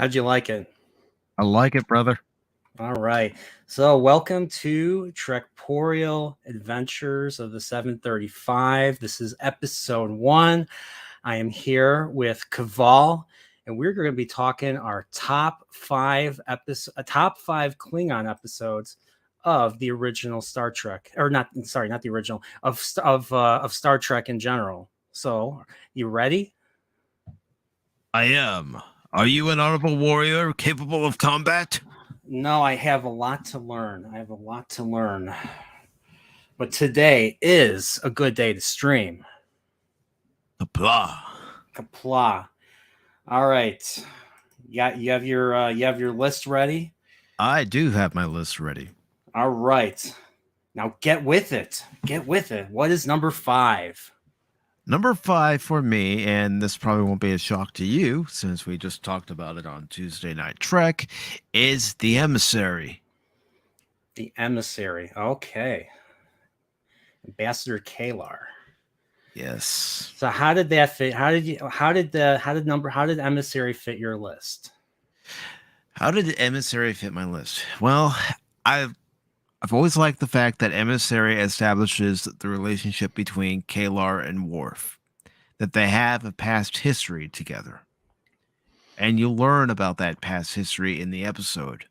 How'd you like it? I like it, brother. All right. So, welcome to Trekporeal Adventures of the 735. This is episode 1. I am here with Kaval, and we're going to be talking our top 5 Klingon episodes of the original Star Trek, or not. Sorry, not the original of Star Trek in general. So, you ready? I am. Are you an honorable warrior capable of combat? No, I have a lot to learn. I have a lot to learn. But today is a good day to stream. Qapla. Qapla. All right. You have your list ready? I do have my list ready. All right. Now get with it. Get with it. What is number 5? Number 5 for me, and this probably won't be a shock to you since we just talked about it on Tuesday Night Trek, is The Emissary. The Emissary. Okay. Ambassador Kalar. Yes. So how did that fit? How did Emissary fit your list? How did the Emissary fit my list? Well, I've always liked the fact that Emissary establishes the relationship between Kalar and Worf, that they have a past history together. And you learn about that past history in the episode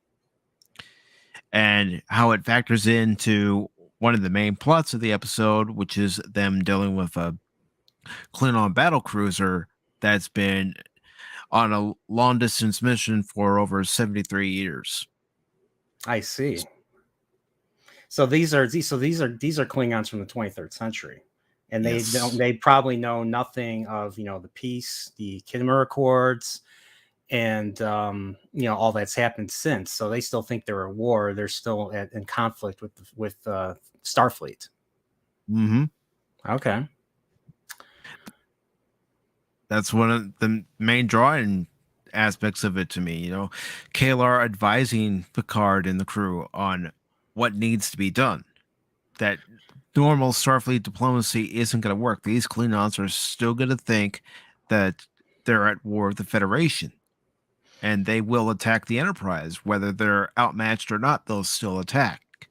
and how it factors into one of the main plots of the episode, which is them dealing with a Klingon battle cruiser that's been on a long distance mission for over 73 years. I see. So these are Klingons from the 23rd century, and Yes. they probably know nothing of the peace, the Khmer Accords, and all that's happened since. So they still think they're at war. They're still in conflict with Starfleet. Mm-hmm. Okay. That's one of the main drawing aspects of it to me. Kalar advising Picard and the crew on what needs to be done. That normal Starfleet diplomacy isn't going to work. These Klingons are still going to think that they're at war with the Federation, and they will attack the Enterprise, whether they're outmatched or not. They'll still attack.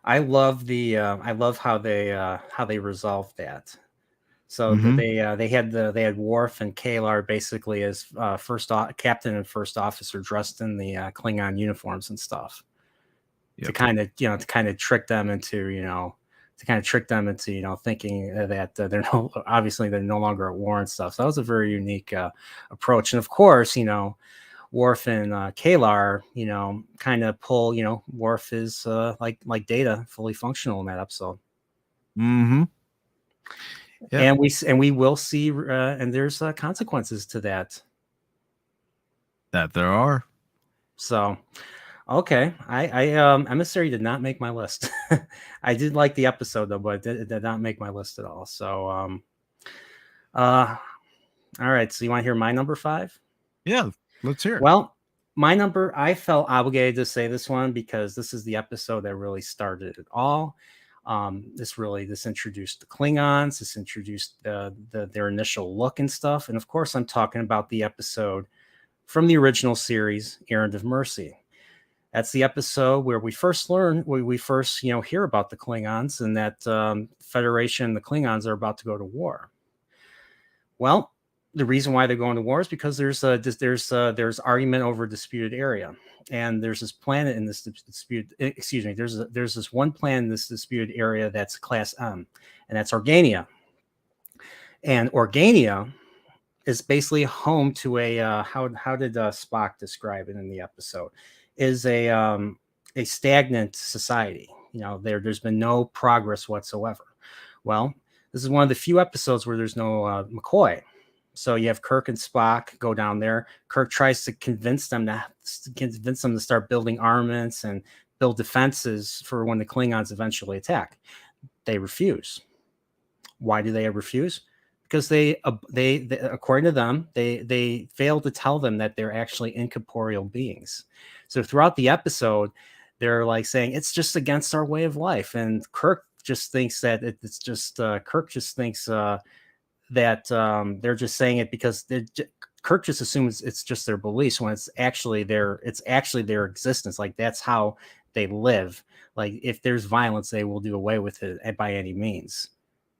I love how they resolved that. So Mm-hmm. they had Worf and Kalar basically as captain and first officer dressed in the Klingon uniforms and stuff to Yep. kind of trick them into thinking that they're no longer at war and stuff. So that was a very unique approach, and of course Worf and Kalar kind of pull Worf is like Data, fully functional in that episode. Mm-hmm. Yep. And we will see and there's consequences to that. That there are. So okay, I Emissary did not make my list. I did like the episode though, but it did not make my list at all. So all right, so you want to hear my number 5? Yeah, let's hear it. Well, I felt obligated to say this one because this is the episode that really started it all. This introduced the Klingons. This introduced their initial look and stuff. And of course, I'm talking about the episode from the original series, Errand of Mercy. That's the episode where we first hear about the Klingons and that Federation and the Klingons are about to go to war. Well, the reason why they're going to war is because there's argument over a disputed area, and there's this planet in this dispute. Excuse me. There's this one planet in this disputed area that's Class M, and that's Organia. And Organia is basically home to a how did Spock describe it in the episode? Is a stagnant society. There's been no progress whatsoever. Well, this is one of the few episodes where there's no McCoy. So you have Kirk and Spock go down there. Kirk tries to convince them to start building armaments and build defenses for when the Klingons eventually attack. They refuse. Why do they refuse? Because they according to them, they fail to tell them that they're actually incorporeal beings. So throughout the episode, they're like saying it's just against our way of life, and Kirk just thinks that it's just Kirk just thinks that they're just saying it because Kirk just assumes it's just their beliefs when it's actually their existence. Like that's how they live. Like if there's violence, they will do away with it by any means.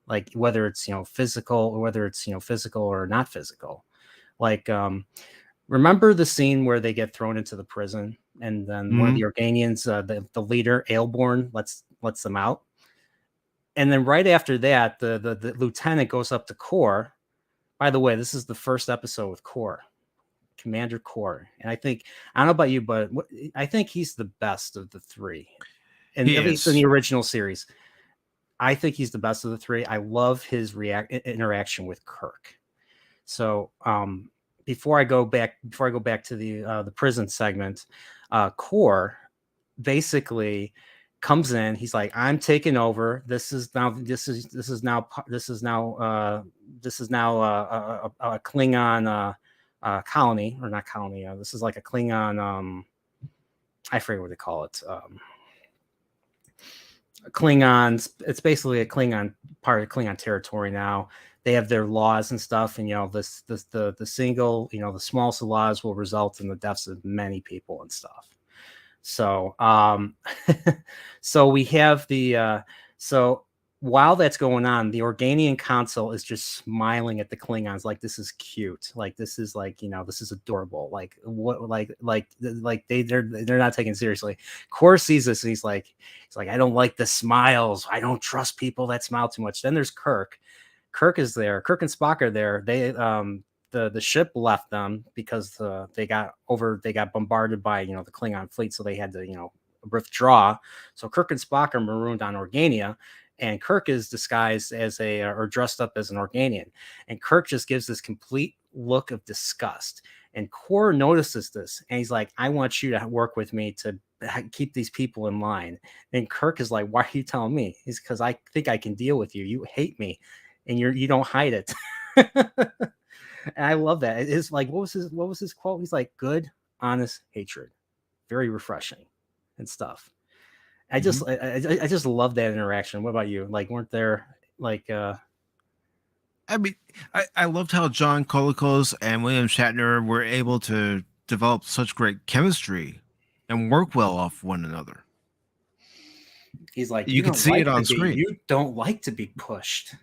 Like whether it's physical or whether it's physical or not physical. Like remember the scene where they get thrown into the prison and then one of the Organians, the leader Aelborn lets them out. And then right after that, the lieutenant goes up to Core. By the way, this is the first episode with Core, Commander Core. And I don't know about you, but I think he's the best of the three. And at least in the original series, I think he's the best of the three. I love his interaction with Kirk. So before I go back to the prison segment, Core basically comes in. He's like, I'm taking over. This is now a Klingon colony, or not colony. This is like a Klingon. I forget what they call it. Klingons. It's basically a Klingon part of Klingon territory now. They have their laws and stuff, and the single, the smallest of laws will result in the deaths of many people and stuff. So, so we have so while that's going on, the Organian council is just smiling at the Klingons like this is cute, like this is this is adorable, like what, like they're not taken seriously. Core sees this and he's like I don't like the smiles. I don't trust people that smile too much. Then there's Kirk. Kirk is there. Kirk and Spock are there. They the ship left them because they got bombarded by the Klingon fleet, so they had to withdraw. So Kirk and Spock are marooned on Organia, and Kirk is disguised as or dressed up as an Organian, and Kirk just gives this complete look of disgust. And Core notices this, and he's like, "I want you to work with me to keep these people in line." And Kirk is like, "Why are you telling me?" He's because I think I can deal with you. You hate me, and you don't hide it. And I love that. It is like, what was his quote? He's like, good, honest hatred, very refreshing and stuff. I just love that interaction. What about you? Like, weren't there like I mean, I loved how John Colicos and William Shatner were able to develop such great chemistry and work well off one another. He's like, you can see it on screen. You don't like to be pushed.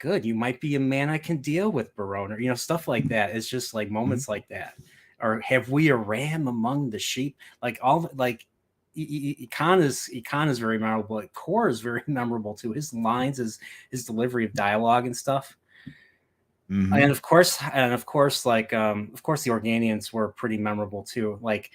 Good, you might be a man I can deal with, Barone, or stuff like that. It's just like moments like that. Or have we a ram among the sheep? Like all like Econ is very memorable. But Core is very memorable too. His lines, his delivery of dialogue and stuff. And of course, like of course the Organians were pretty memorable too. Like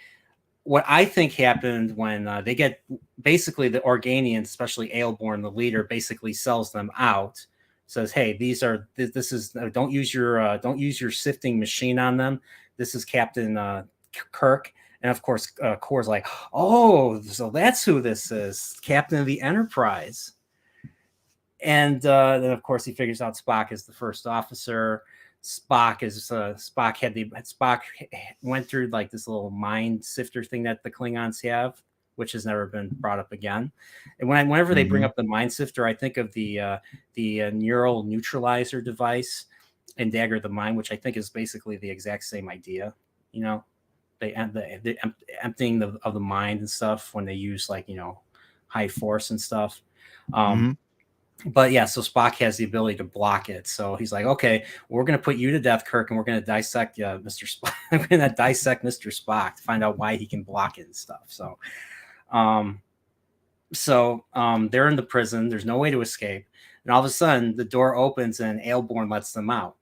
what I think happened when they get basically the Organians, especially Aelborn, the leader, basically sells them out. Says, hey, this is don't use your sifting machine on them. This is Captain Kirk. And of course, Core's like, oh, so that's who this is, Captain of the Enterprise. And then of course he figures out Spock is the first officer. Spock went through like this little mind sifter thing that the Klingons have, which has never been brought up again. And whenever they bring up the mind sifter, I think of the neural neutralizer device in Dagger of the Mind, which I think is basically the exact same idea. They emptying of the mind and stuff when they use like high force and stuff. But yeah, so Spock has the ability to block it. So he's like, okay, we're going to put you to death, Kirk, and we're going to dissect Mr. Spock. We're going to dissect Mr. Spock to find out why he can block it and stuff. So they're in the prison. There's no way to escape. And all of a sudden, the door opens and Aelborn lets them out.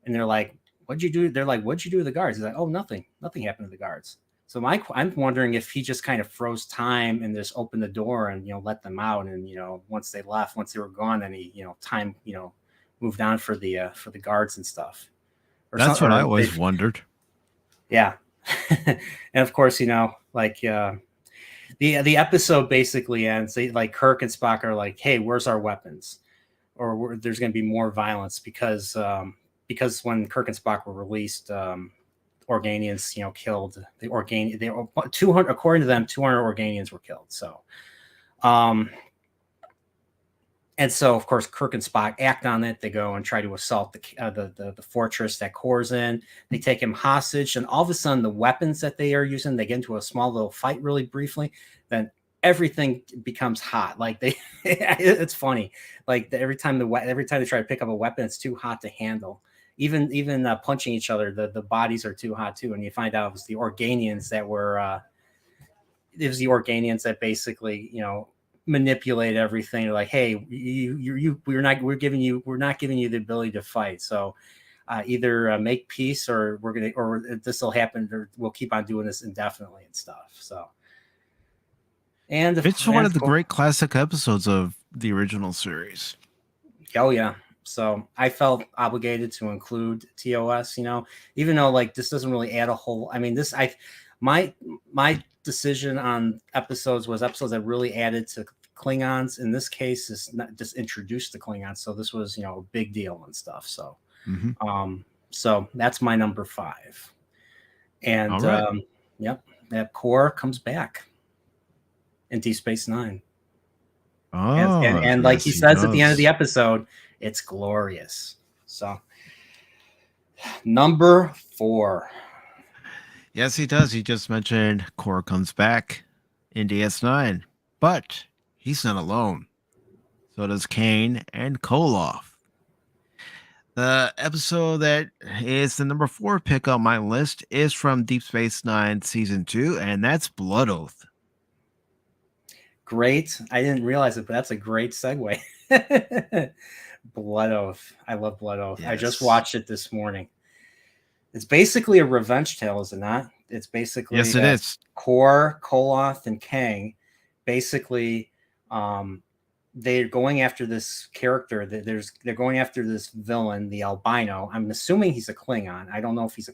And they're like, what'd you do? They're like, what'd you do to the guards? He's like, oh, nothing. Nothing happened to the guards. So I'm wondering if he just kind of froze time and just opened the door and let them out, and once they were gone, then he time moved on for the guards and stuff. That's what I always wondered. Yeah, and of course like the episode basically ends. Like Kirk and Spock are like, hey, where's our weapons? Or there's going to be more violence because when Kirk and Spock were released. Organians, killed the Organian. They were 200, according to them, 200 Organians were killed. So, and And so, of course, Kirk and Spock act on it. They go and try to assault the fortress that Kor's in. They take him hostage, and all of a sudden, the weapons that they are using, they get into a small little fight really briefly. Then everything becomes hot. Like it's funny. Like every time they try to pick up a weapon, it's too hot to handle. Even punching each other, the bodies are too hot too. And you find out it was the Organians that were. It was the Organians that basically, manipulate everything. They're like, hey, we're not giving you the ability to fight. So either make peace, or this will happen, or we'll keep on doing this indefinitely and stuff. So, and it's one of the great classic episodes of the original series. Oh yeah. So I felt obligated to include TOS, even though like this doesn't really add a whole. I mean, my decision on episodes was episodes that really added to Klingons. In this case, is not just introduced the Klingons, so this was a big deal and stuff. So, so that's my number 5. And right. Yep, that core comes back in Deep Space Nine. Oh, and like he says at the end of the episode, it's glorious. So, number 4. Yes, he does. He just mentioned Core comes back in DS9, but he's not alone. So does Kane and Koloff. The episode that is the number 4 pick on my list is from Deep Space Nine Season 2, and that's Blood Oath. Great. I didn't realize it, but that's a great segue. Blood Oath. I love Blood Oath. Yes. I just watched it this morning. It's basically a revenge tale, is it not? It's basically yes, it is. Kor, Koloth, and Kang. Basically, they're going after this character. They're going after this villain, the albino. I'm assuming he's a Klingon. I don't know if he's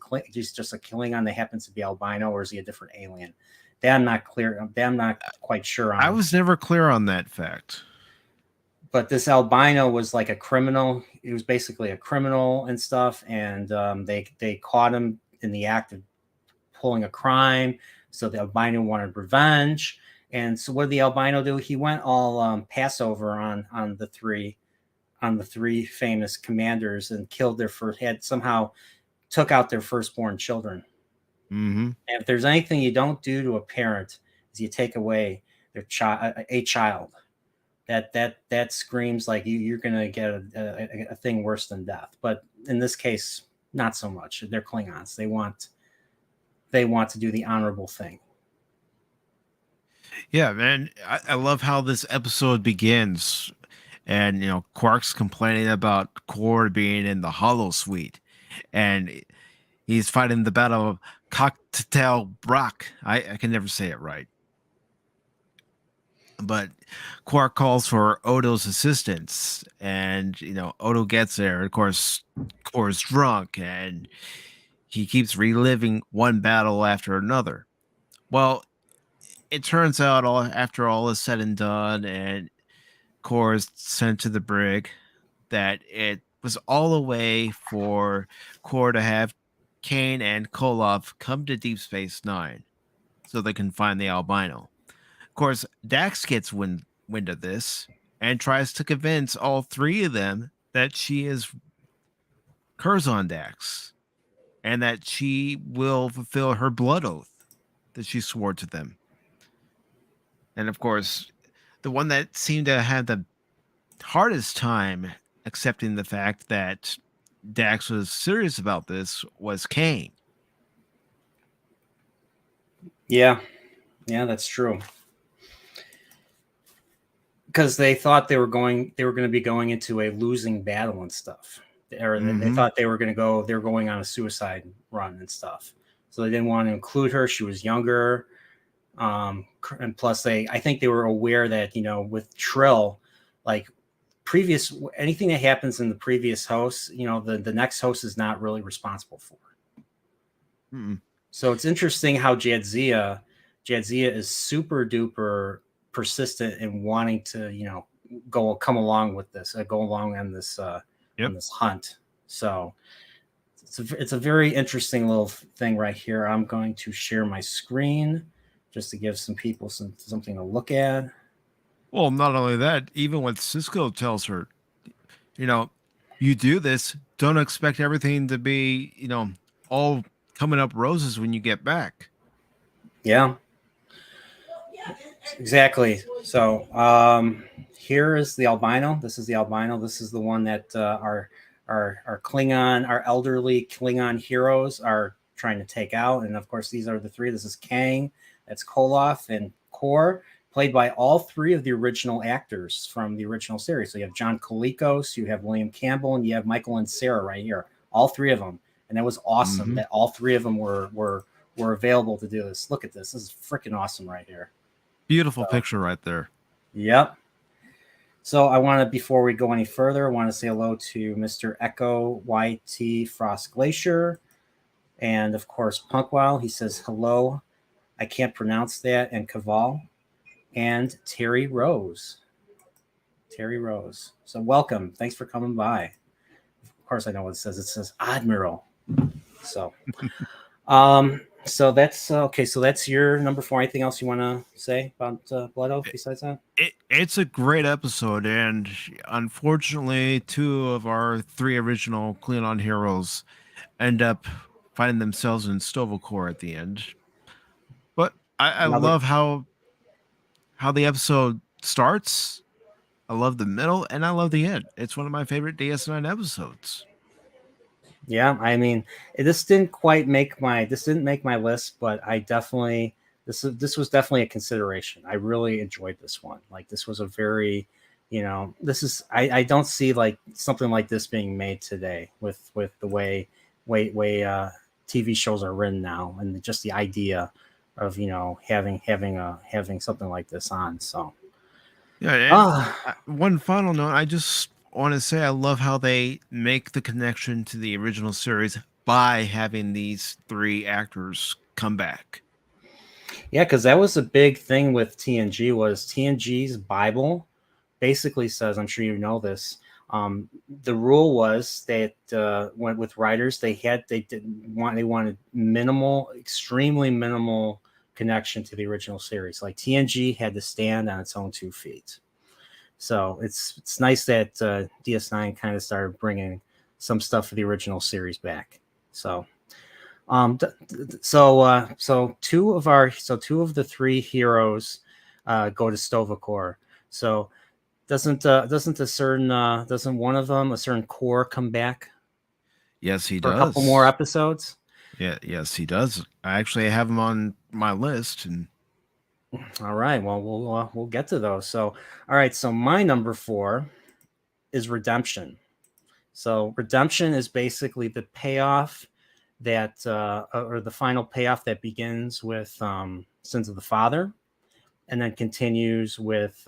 just a Klingon that happens to be albino, or is he a different alien? That I'm not clear. That I'm not quite sure on. I was never clear on that fact. But this albino was like a criminal. He was basically a criminal and stuff. And they caught him in the act of pulling a crime. So the albino wanted revenge. And so what did the albino do? He went all Passover on the three famous commanders and killed somehow took out their firstborn children. Mm-hmm. And if there's anything you don't do to a parent, is you take away their a child. That screams like you're gonna get a thing worse than death. But in this case, not so much. They're Klingons. They want to do the honorable thing. Yeah, man. I love how this episode begins, and Quark's complaining about Kor being in the Hollow Suite, and he's fighting the Battle of Cocktail Brock. I can never say it right. But Quark calls for Odo's assistance, and Odo gets there. Of course, Kor's drunk, and he keeps reliving one battle after another. Well, it turns out after all is said and done, and Kor is sent to the brig, that it was all a way for Kor to have Kane and Koloff come to Deep Space Nine so they can find the albino. Of course, Dax gets wind of this and tries to convince all 3 of them that she is Curzon Dax and that she will fulfill her blood oath that she swore to them. And of course, the one that seemed to have the hardest time accepting the fact that Dax was serious about this was Kane. Yeah, that's true. Because they thought they were going to be going into a losing battle and stuff, or they thought they were going on a suicide run and stuff. So they didn't want to include her. She was younger. And plus I think they were aware that, with Trill, like anything that happens in the previous host, the next host is not really responsible for. So it's interesting how Jadzia is super duper persistent in wanting to, come along with this, go along on this, on this hunt. So it's a very interesting little thing right here. I'm going to share my screen just to give some people something to look at. Well, not only that, even when Cisco tells her, you know, you do this, don't expect everything to be, all coming up roses when you get back. Yeah, exactly. So here is the albino. This is the albino. This is the one that our Klingon, our elderly Klingon heroes are trying to take out. And of course, these are the three. This is Kang, that's Koloff, and Kor, played by all three of the original actors from the original series. So you have John Colicos, you have William Campbell, and you have Michael and Sarah right here. All three of them. And that was awesome that all three of them were available to do this. Look at this. This is freaking awesome right here. Beautiful picture right there. Yep. So I want to, before we go any further, I want to say hello to Mr. Echo YT Frost Glacier. And of course, Punkwile. He says, hello. I can't pronounce that. And Caval. And Terry Rose. Terry Rose. So welcome. Thanks for coming by. Of course, I know what it says. It says Admiral. So, so that's okay. So that's your number 4. Anything else you want to say about Blood Oath besides that? It's a great episode, and unfortunately, 2 of our 3 original Klingon heroes end up finding themselves in Stovall at the end. But I love how the episode starts. I love the middle, and I love the end. It's one of my favorite DS9 episodes. Yeah, I mean, this didn't make my list, but I definitely this was definitely a consideration. I really enjoyed this one. Like, this was a very, this is I don't see like something like this being made today with the way TV shows are written now, and just the idea of having something like this on. So yeah. One final note, I just want to say I love how they make the connection to the original series by having these 3 actors come back. Yeah, because that was a big thing with TNG. Was TNG's Bible basically says, I'm sure you know this. The rule was that with writers, they wanted minimal, extremely minimal connection to the original series. Like, TNG had to stand on its own 2 feet. So it's nice that DS9 kind of started bringing some stuff for the original series back. So so 2 of the 3 heroes go to Stovall. So doesn't one of them, a certain Core, come back? Yes, he for does. A couple more episodes. Yeah, yes, he does. I actually have him on my list, and all right, well, we'll get to those. So, all right, so my number 4 is Redemption. So Redemption is basically the payoff that or the final payoff that begins with Sins of the Father, and then continues with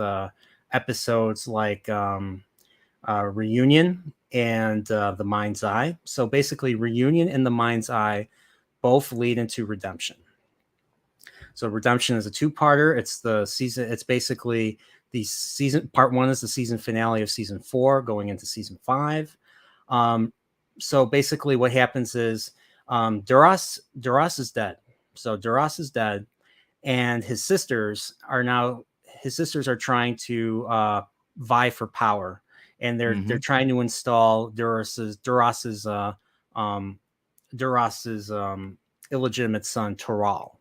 episodes like Reunion and The Mind's Eye. So basically, Reunion and The Mind's Eye both lead into Redemption. So Redemption is a 2-parter. It's the season. It's basically the season. Part 1 is the season finale of season 4, going into season 5. So basically, what happens is Duras is dead. So Duras is dead, and his sisters are trying to vie for power, and they're trying to install Duras's illegitimate son, Toral.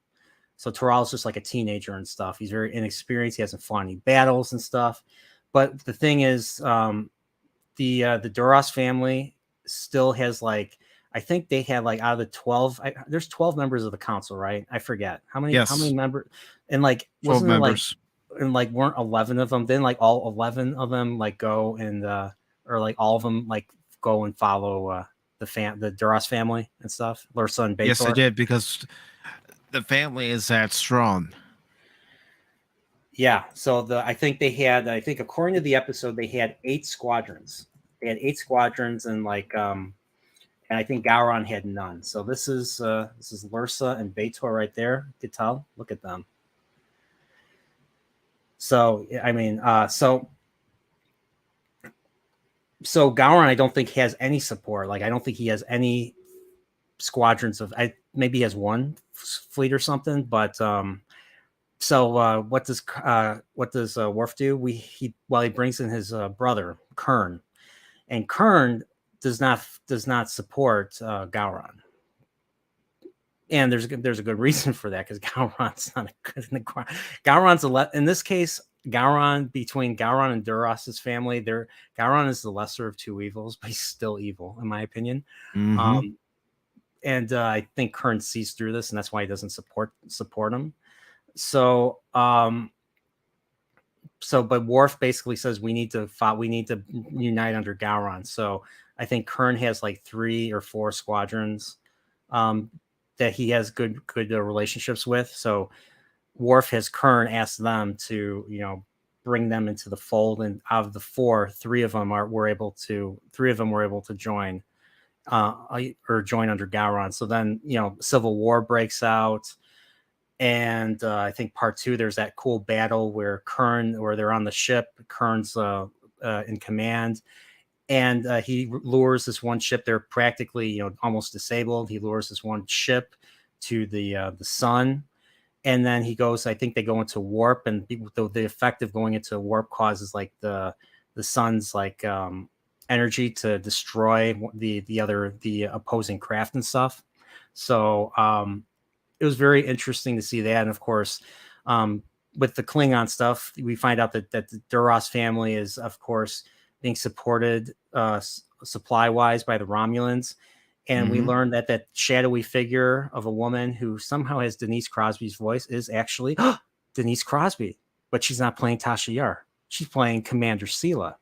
So Toral is just like a teenager and stuff. He's very inexperienced. He hasn't fought any battles and stuff. But the thing is, the Duras family still has, like, I think they had, like, out of the 12, there's 12 members of the council, right? I forget how many members, and like 12 members, and like weren't 11 of them? Then like all 11 of them like go and or like all of them like go and follow the Duras family and stuff. Lursa and Bator. Yes, I did, because the family is that strong. Yeah, so I think according to the episode, they had 8 squadrons. They had 8 squadrons, and like and I think Gowron had none. So this is Lursa and Bator right there. You could tell. Look at them. So I mean, so Gowron, I don't think has any support. Like, I don't think he has any squadrons of. Maybe he has 1 fleet or something, but So what does Worf do? He brings in his brother Kern, and Kern does not support Gowron, and there's a good reason for that because Gowron's not a good. Gowron's in this case. Gowron, between Gowron and Duras's family, Gowron is the lesser of two evils, but he's still evil in my opinion. Mm-hmm. Um, and I think Kern sees through this, and that's why he doesn't support him. So but Worf basically says we need to unite under Gowron. So I think Kern has like 3 or 4 squadrons um, that he has good relationships with. So Worf has Kern ask them to bring them into the fold, and out of the 4, 3 of them were able to join or join under Gowron. So then civil war breaks out. And I think part 2, there's that cool battle where they're on the ship. Kern's in command, and he lures this one ship. They're practically, almost disabled. He lures this one ship to the sun, and then he goes. I think they go into warp, and the effect of going into warp causes like the sun's like energy to destroy the opposing craft and stuff. So it was very interesting to see that. And of course, with the Klingon stuff, we find out that the Duras family is, of course, being supported supply wise by the Romulans. And we Mm-hmm. learned that that shadowy figure of a woman who somehow has Denise Crosby's voice is actually Denise Crosby, but she's not playing Tasha Yar. She's playing Commander Sela.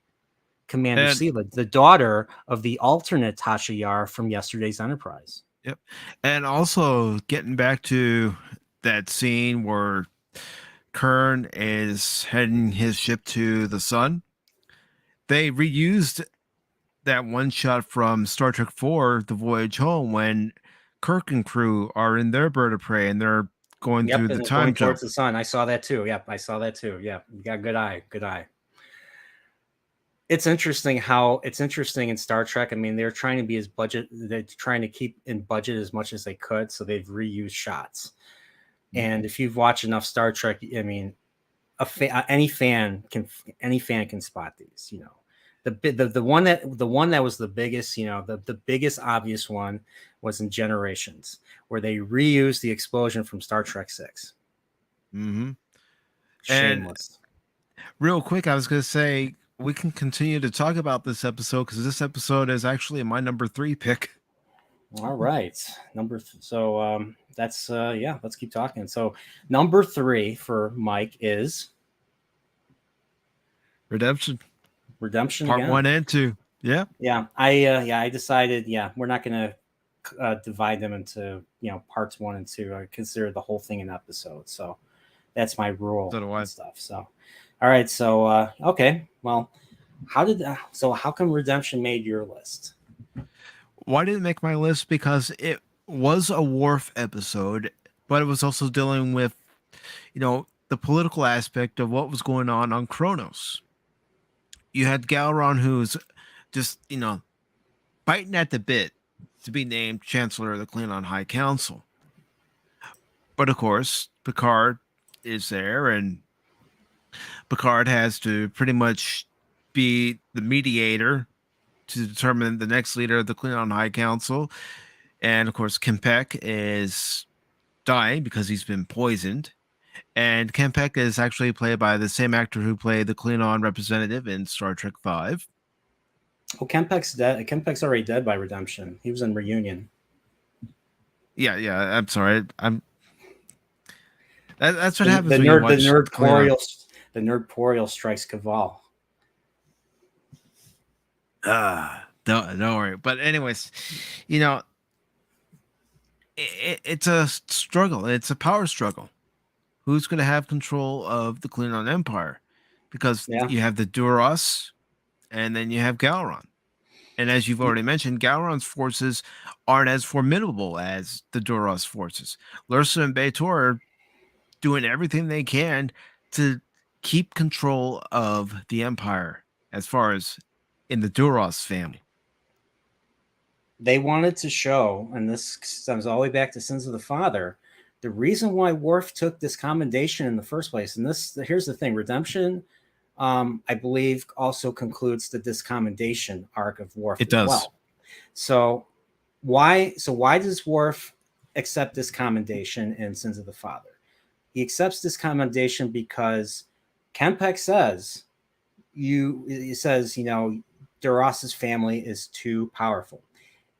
Commander And Sela, the daughter of the alternate Tasha Yar from yesterday's Enterprise. yep. And also getting back to that scene where Kern is heading his ship to the sun, they reused that one shot from Star Trek 4, The Voyage Home, when Kirk and crew are in their bird of prey and they're going Yep, through the and going time towards jump. the sun. I saw that too. Yep, I saw that too. Yeah, you got good eye. Good eye. It's interesting in Star Trek. I mean, they're trying to be as budget. They're trying to keep in budget as much as they could, so they've reused shots. And if you've watched enough Star Trek, I mean, any fan can spot these. The one that was the biggest, the biggest obvious one was in Generations, where they reused the explosion from Star Trek 6. Mm-hmm. And Shameless. real quick, I was going to say we can continue to talk about this episode because this episode is actually my number 3 pick. All right, that's yeah. Let's keep talking. So number 3 for Mike is Redemption, Redemption part again. 1 and 2. Yeah. Yeah, I decided. Yeah, we're not gonna divide them into parts 1 and 2. I consider the whole thing an episode. So that's my rule So do I. and stuff. So all right. So okay. Well, how come Redemption made your list? Why did it make my list? Because it was a Worf episode, but it was also dealing with, the political aspect of what was going on Kronos. You had Galron, who's just, biting at the bit to be named Chancellor of the Klingon High Council. But of course, Picard is there, and Picard has to pretty much be the mediator to determine the next leader of the Klingon High Council. And of course, Kempek is dying because he's been poisoned. And Kempek is actually played by the same actor who played the Klingon representative in Star Trek V. Oh, Kempek's dead. Kempek's already dead by Redemption. He was in Reunion. Yeah. I'm sorry. That's what The, happens the when you nerd, the watch Klingon. nerdporial strikes Caval. Don't worry. But anyways, it's a struggle. It's a power struggle. Who's going to have control of the Klingon Empire? Because Yeah, you have the Duras, and then you have Galron. And as you've already mentioned, Galron's forces aren't as formidable as the Duras forces. Lursa and B'Etor are doing everything they can to keep control of the Empire as far as in the Duras family. they wanted to show, and this stems all the way back to Sins of the Father. the reason why Worf took this commendation in the first place, and here's the thing, redemption, I believe, also concludes the discommendation arc of Worf It as does. well. So why does Worf accept this commendation in Sins of the Father? He accepts this commendation because Kempek says, Duros's family is too powerful.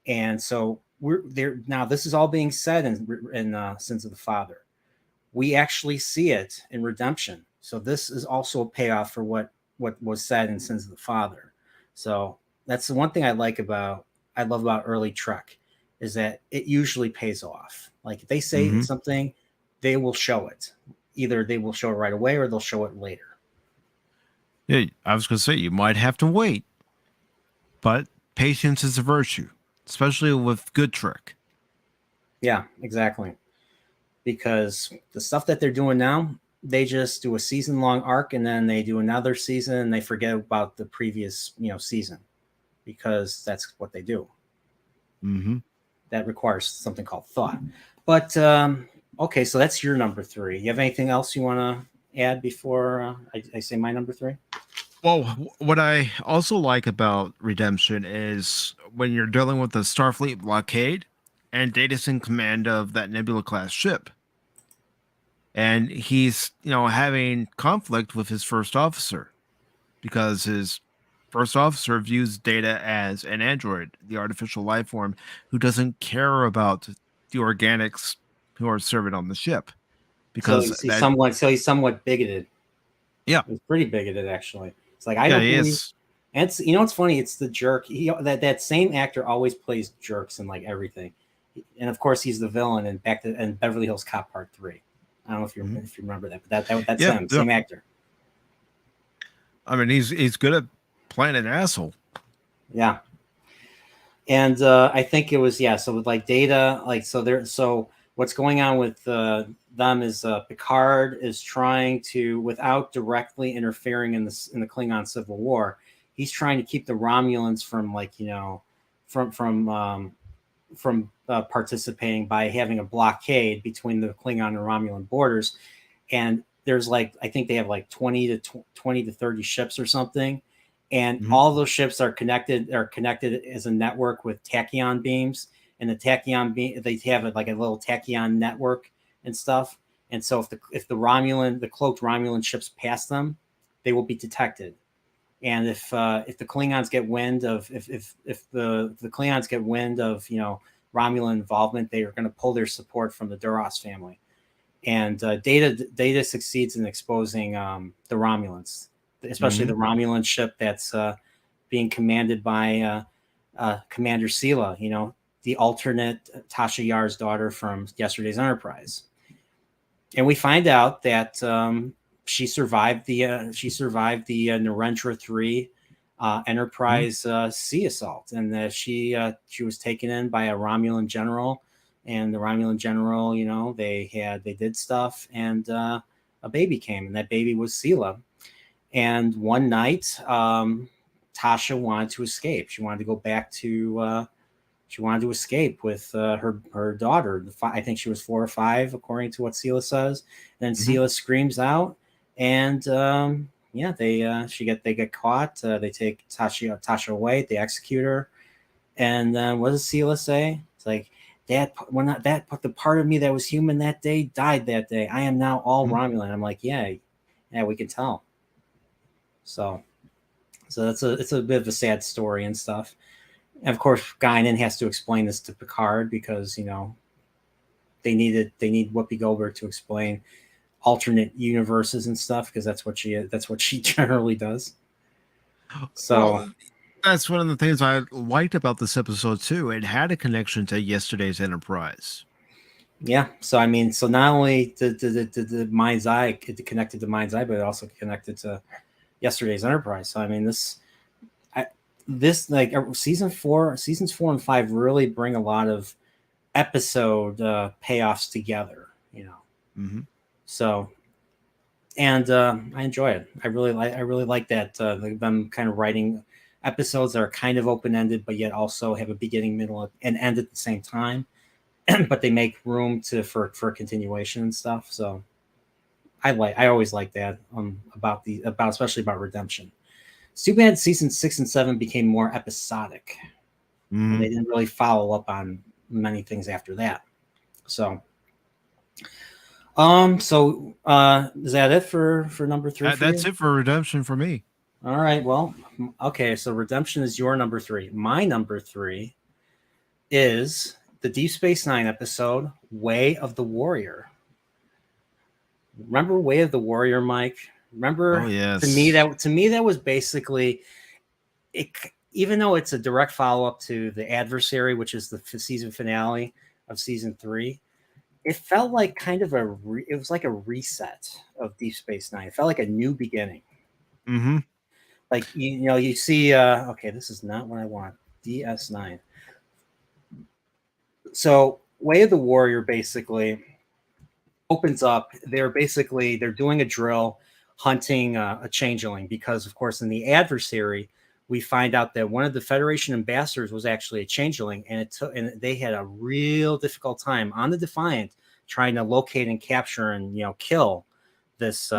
And so we're there now. This is all being said in Sins of the Father. We actually see it in Redemption. So this is also a payoff for what was said in Sins of the Father. So that's the one thing I love about early Trek, is that it usually pays off. Like if they say something, they will show it. Either they will show it right away or they'll show it later. Yeah, I was going to say you might have to wait, but patience is a virtue, especially with good Trek. Yeah, exactly. Because the stuff that they're doing now, they just do a season-long arc and then they do another season and they forget about the previous, season, because that's what they do. That requires something called thought. But okay, so that's your number 3. You have anything else you want to add before I say my number 3? Well, what I also like about Redemption is when you're dealing with the Starfleet blockade and Data's in command of that Nebula class ship. And he's, having conflict with his first officer because his first officer views Data as an android, the artificial life form, who doesn't care about the organics who are serving on the ship. Because he's somewhat bigoted. Yeah. He's pretty bigoted, actually. It's like, I don't believe. Is. And it's, it's funny. It's the jerk. That same actor always plays jerks in like everything. And of course, he's the villain in Beverly Hills Cop Part 3. I don't know if you remember that, but that's him, same actor. I mean, he's good at playing an asshole. Yeah. And I think it was, so with like Data, so what's going on with them is Picard is trying to, without directly interfering in the Klingon Civil War, he's trying to keep the Romulans from participating by having a blockade between the Klingon and Romulan borders. And there's I think they have 20 to 30 ships or something. And all those ships are connected as a network with tachyon beams. And the tachyon beam, they have a little tachyon network and stuff. And so if the cloaked Romulan ships pass them, they will be detected. And if the Klingons get wind of the Klingons get wind of Romulan involvement, they are going to pull their support from the Duras family. And Data succeeds in exposing the Romulans, especially the Romulan ship that's being commanded by Commander Sela, the alternate Tasha Yar's daughter from yesterday's Enterprise. And we find out that she survived the Narendra 3 Enterprise sea assault, and that she was taken in by a Romulan general, and the Romulan general, they did stuff, and a baby came, and that baby was Sela. And one night, Tasha wanted to escape. She wanted to go back to. She wanted to escape with her daughter. I think she was 4 or 5, according to what Sela says. Then Sela screams out, and they get caught. They take Tasha away. They execute her. And what does Sela say? It's like, the part of me that was human that day died that day. I am now all Romulan. I'm like, yeah, we can tell. So it's a bit of a sad story and stuff. And of course, Guinan has to explain this to Picard because they need Whoopi Goldberg to explain alternate universes and stuff, because that's what she generally does. So that's one of the things I liked about this episode too. It had a connection to yesterday's Enterprise. Yeah. So I mean, so not only the Mind's Eye, it connected to Mind's Eye, but it also connected to yesterday's Enterprise. So I mean, seasons 4 and 5 really bring a lot of episode payoffs together, So, and I enjoy it. I really like that them kind of writing episodes that are kind of open ended, but yet also have a beginning, middle, and end at the same time. but they make room for continuation and stuff. So I always like that about especially about redemption. It's too bad season 6 and 7 became more episodic, and they didn't really follow up on many things after that. So, is that it for number 3? That's it for redemption for me. All right. Well, okay. So redemption is your number 3. My number 3 is the Deep Space Nine episode, Way of the Warrior. Remember Way of the Warrior, Mike? Remember? Oh, yes. To me that was basically it. Even though it's a direct follow up to The Adversary, which is the season finale of season 3, it felt like kind of it was like a reset of Deep Space Nine. It felt like a new beginning. Mm-hmm. Like you see. Okay, this is not what I want. DS9. So Way of the Warrior basically opens up. They're doing a drill hunting a changeling, because of course in The Adversary we find out that one of the Federation ambassadors was actually a changeling, and they had a real difficult time on the Defiant trying to locate and capture and kill this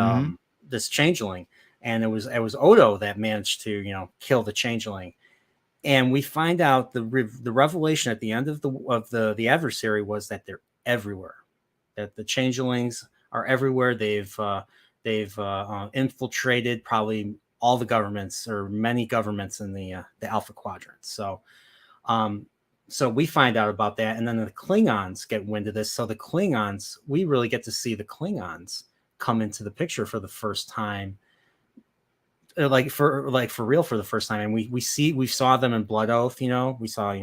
this changeling. And it was Odo that managed to kill the changeling. And we find out the revelation at the end of the Adversary was that they're everywhere, that the changelings are everywhere. They've infiltrated probably all the governments, or many governments, in the Alpha Quadrant. So we find out about that, and then the Klingons get wind of this. So the Klingons, we really get to see the Klingons come into the picture for the first time, like for real, for the first time. And we saw them in Blood Oath. We saw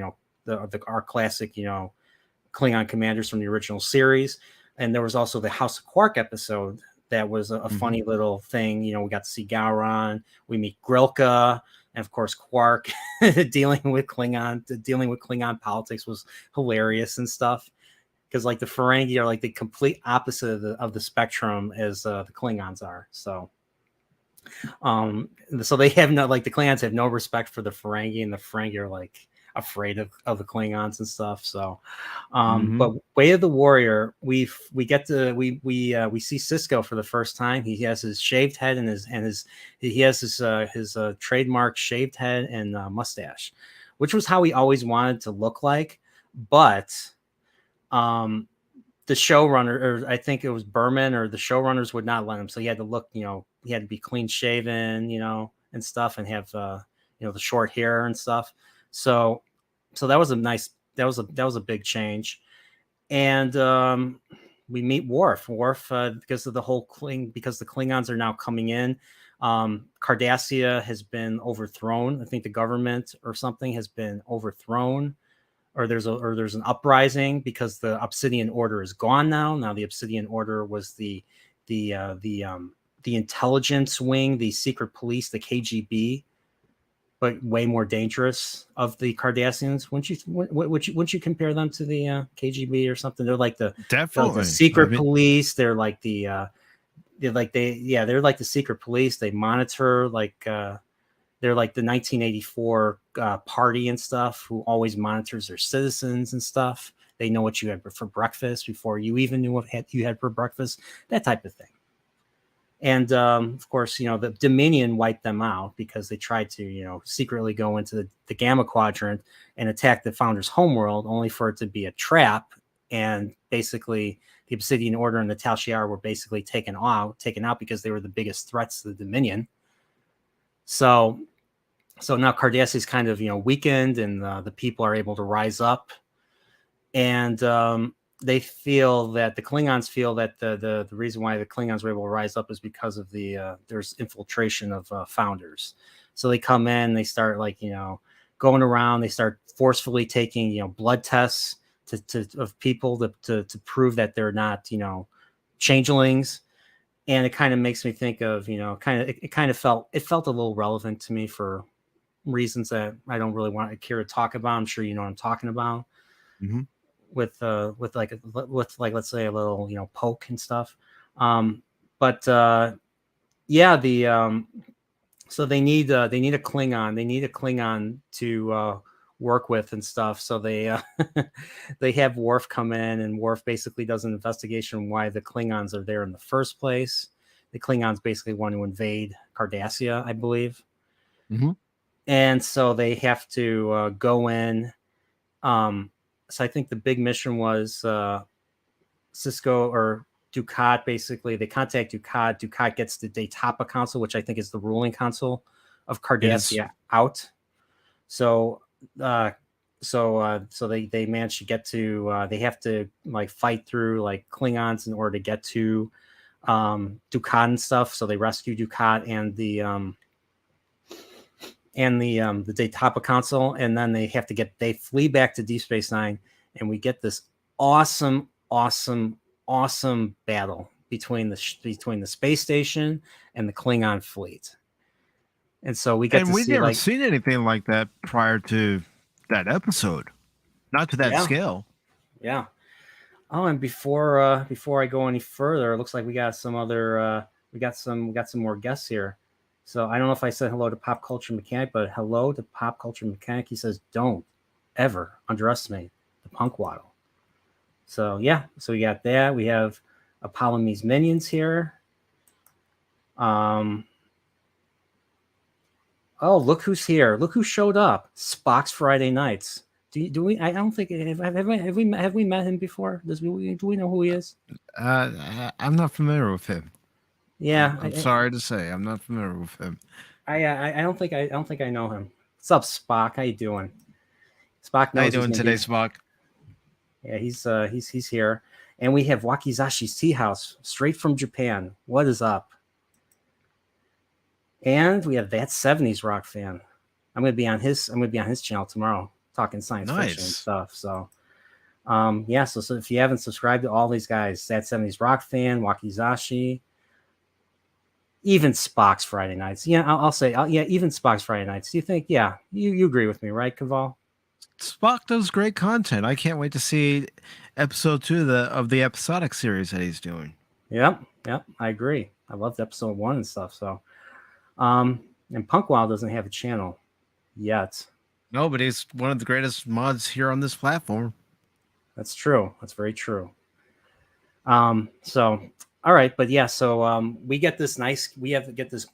our classic Klingon commanders from the original series, and there was also the House of Quark episode that was a funny little thing. We got to see Gowron, we meet Grilka, and of course Quark dealing with Klingon politics was hilarious and stuff, because like the Ferengi are like the complete opposite of the spectrum as the Klingons are. So they have no, like, the Klingons have no respect for the Ferengi, and the Ferengi are like afraid of the Klingons and stuff. So but Way of the Warrior, we see Sisko for the first time. He has his shaved head and he has his trademark shaved head and mustache, which was how he always wanted to look like. But the showrunner, or I think it was Berman, or the showrunners, would not let him. So he had to look, he had to be clean shaven, and stuff, and have the short hair and stuff. So that was a big change. And we meet Worf, because of the whole because the Klingons are now coming in. Cardassia has been overthrown. I think the government or something has been overthrown, or there's an uprising, because the Obsidian Order is gone now. Now the Obsidian Order was the intelligence wing, the secret police, the KGB, but way more dangerous of the Cardassians. Wouldn't you compare them to the KGB or something? They're like the secret police. They're like the secret police. They monitor, they're like the 1984 party and stuff, who always monitors their citizens and stuff. They know what you had for breakfast before you even knew what you had for breakfast, that type of thing. And of course, the Dominion wiped them out, because they tried to, secretly go into the Gamma Quadrant and attack the Founder's homeworld, only for it to be a trap. And basically, the Obsidian Order and the Tal Shiar were basically taken out because they were the biggest threats to the Dominion. So now Cardassia is kind of weakened, and the people are able to rise up, and they feel that the Klingons feel that the reason why the Klingons were able to rise up is because of there's infiltration of Founders. So they come in, they start going around, they start forcefully taking blood tests of people to prove that they're not changelings. And it kind of makes me think of it felt a little relevant to me for reasons that I don't really care to talk about. I'm sure you know what I'm talking about. Mm-hmm. With let's say a little poke and stuff. So they need a Klingon. They need a Klingon to work with and stuff. So they they have Worf come in, and Worf basically does an investigation on why the Klingons are there in the first place. The Klingons basically want to invade Cardassia, I believe. Mm-hmm. And so they have to go in. So I think the big mission was Cisco or Dukat. Basically, they contact Dukat. Dukat gets the Qapla Council, which I think is the ruling council of Cardassia, out. So, so they manage to get to. They have to like fight through like Klingons in order to get to Dukat and stuff. So they rescue Dukat and the Qapla Council, and then they flee back to Deep Space Nine, and we get this awesome battle between the space station and the Klingon fleet. And so we get And to we'd see never like seen anything like that prior to that episode, not to that Yeah. scale. Yeah. Oh, and before I go any further, it looks like we got some other we got some more guests here. So I don't know if I said hello to Pop Culture Mechanic, but hello to Pop Culture Mechanic. He says, "Don't ever underestimate the punk waddle." So yeah, so we got that. We have Apollome's minions here. Oh, look who's here! Look who showed up! Spock's Friday Nights. Do we? I don't think have we met him before? Do we know who he is? I'm not familiar with him. Yeah, I'm sorry to say, I'm not familiar with him. I don't think I know him. What's up, Spock? How you doing? Spock knows. How you doing today, Spock? Yeah, he's here, and we have Wakizashi's Tea House straight from Japan. What is up? And we have that '70s rock fan. I'm gonna be on his channel tomorrow, talking science fiction and stuff. So, yeah. So if you haven't subscribed to all these guys, that '70s rock fan, Wakizashi, even Spock's Friday Nights. Yeah, I'll say, yeah, even Spock's Friday Nights. Do you think? Yeah, you agree with me, right, Caval? Spock does great content. I can't wait to see episode 2 of the episodic series that he's doing. Yep, I agree. I loved episode 1 and stuff. So, and Punkwild doesn't have a channel yet. No, but he's one of the greatest mods here on this platform. That's true. That's very true. So, all right, but yeah, so we get this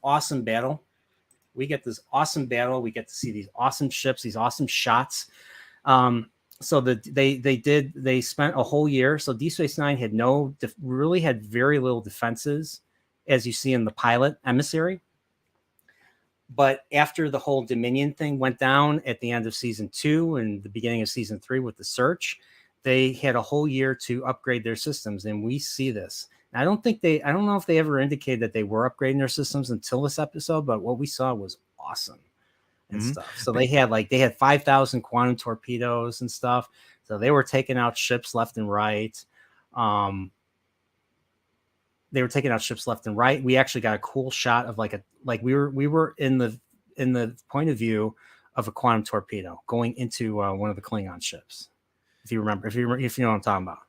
awesome battle. We get to see these awesome ships, these awesome shots. So they spent a whole year. So Deep Space Nine had had very little defenses, as you see in the pilot Emissary. But after the whole Dominion thing went down at the end of season 2 and the beginning of season 3 with the Search, they had a whole year to upgrade their systems, and we see this. I don't know if they ever indicated that they were upgrading their systems until this episode, but what we saw was awesome and stuff. So they had 5,000 quantum torpedoes and stuff. So they were taking out ships left and right. They were taking out ships left and right. We actually got a cool shot of we were in the point of view of a quantum torpedo going into one of the Klingon ships. If you know what I'm talking about.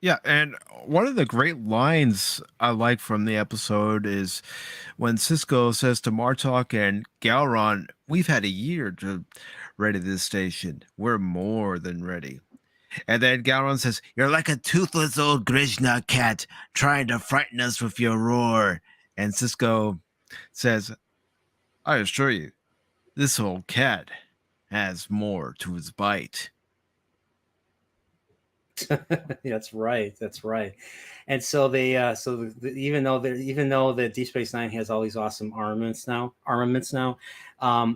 Yeah, and one of the great lines I like from the episode is when Cisco says to Martok and Galron, "We've had a year to ready this station. We're more than ready." And then Galron says, "You're like a toothless old Grishna cat trying to frighten us with your roar." And Cisco says, "I assure you, this old cat has more to his bite." That's right. And so they even though the Deep Space Nine has all these awesome armaments now,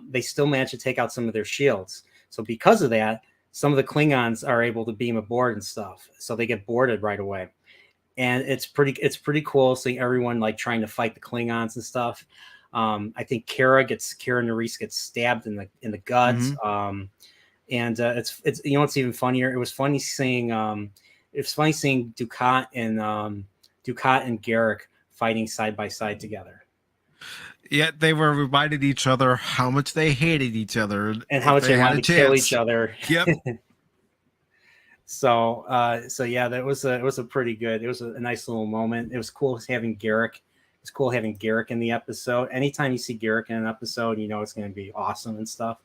they still manage to take out some of their shields. So because of that, some of the Klingons are able to beam aboard and stuff. So they get boarded right away. And it's pretty cool seeing everyone like trying to fight the Klingons and stuff. I think Kara Nerys gets stabbed in the guts. Mm-hmm. And it's what's even funnier. It was funny seeing Dukat and Garrick fighting side by side together. Yet they were reminding each other how much they hated each other and how much they wanted to kill each other. Yep. So yeah, it was a pretty good. It was a nice little moment. It was cool having Garrick. It's cool having Garrick in the episode. Anytime you see Garrick in an episode, you know it's going to be awesome and stuff.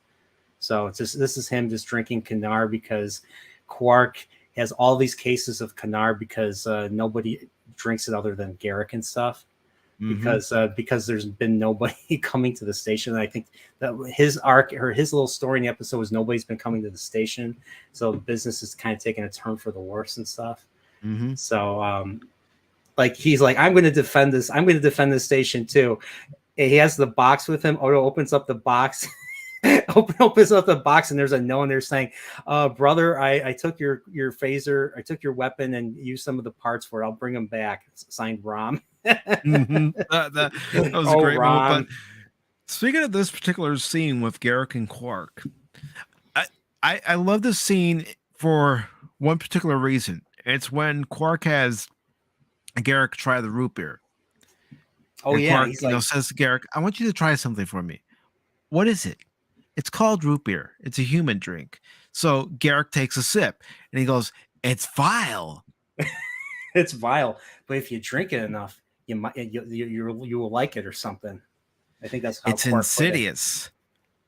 So it's just this is him just drinking Kanar because Quark has all these cases of Kanar because nobody drinks it other than Garrick and stuff. Because there's been nobody coming to the station. And I think that his arc or his little story in the episode was nobody's been coming to the station, so the business is kind of taking a turn for the worse and stuff. So like he's like, I'm going to defend this. I'm going to defend this station too. And he has the box with him. Odo opens up the box. Opens up the box and there's a note in there saying, brother, I took your phaser, I took your weapon and used some of the parts for it. I'll bring them back. Signed Rom. That was a great moment. But speaking of this particular scene with Garrick and Quark, I love this scene for one particular reason. It's when Quark has Garrick try the root beer. Oh, and yeah. Quark, he's says to Garrick, I want you to try something for me. What is it? It's called root beer. It's a human drink. So Garrick takes a sip and he goes, it's vile. It's vile. But if you drink it enough, you might you will like it or something. I think that's how it's Quark insidious.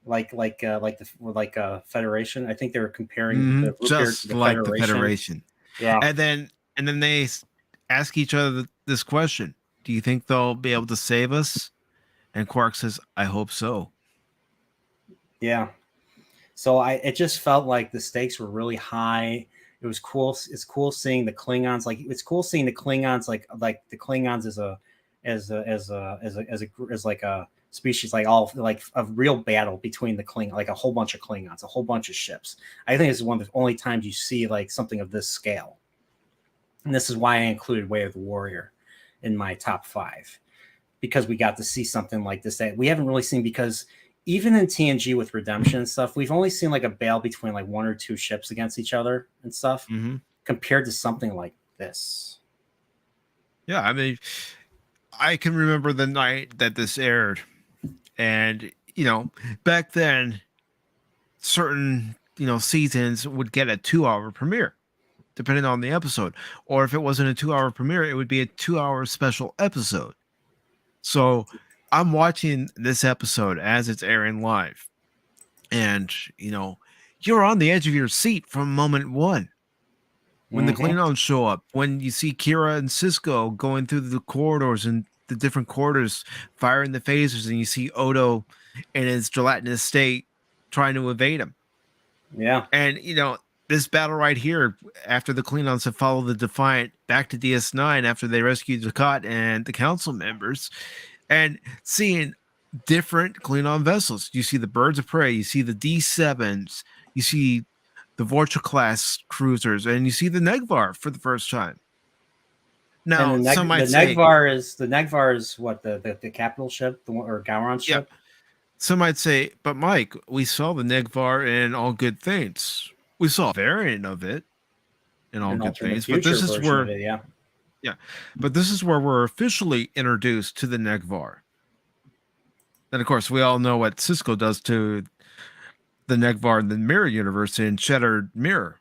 Like Federation. I think they were comparing the root beer to the Federation. Yeah. And then they ask each other this question. Do you think they'll be able to save us? And Quark says, I hope so. Yeah. So it just felt like the stakes were really high. It was cool. It's cool seeing the Klingons. It's cool seeing the Klingons like the Klingons as like a species, like all like a real battle between the Klingon, like a whole bunch of Klingons, a whole bunch of ships. I think this is one of the only times you see like something of this scale. And this is why I included Way of the Warrior in my top 5, because we got to see something like this that we haven't really seen, because even in TNG with Redemption and stuff, we've only seen like a battle between like 1 or 2 ships against each other and stuff, compared to something like this. Yeah, I mean, I can remember the night that this aired, and back then, certain seasons would get a 2-hour premiere, depending on the episode, or if it wasn't a 2-hour premiere, it would be a 2-hour special episode. So I'm watching this episode as it's airing live, and you're on the edge of your seat from moment 1 when the Klingons show up, when you see Kira and Cisco going through the corridors and the different quarters firing the phasers, and you see Odo in his gelatinous state trying to evade him. Yeah. And this battle right here, after the Klingons have followed the Defiant back to DS9 after they rescued Dukat and the council members, and seeing different Klingon vessels. You see the Birds of Prey, you see the D7s, you see the Vorcha class cruisers, and you see the Negvar for the first time. Now, some might say the Negvar is what the capital ship, or Gowron's ship. Some might say, but Mike, we saw the Negvar in All Good Things. We saw a variant of it in All Good Things, but this is where but this is where we're officially introduced to the Negvar. And of course, we all know what Cisco does to the Negvar in the Mirror universe in Shattered Mirror.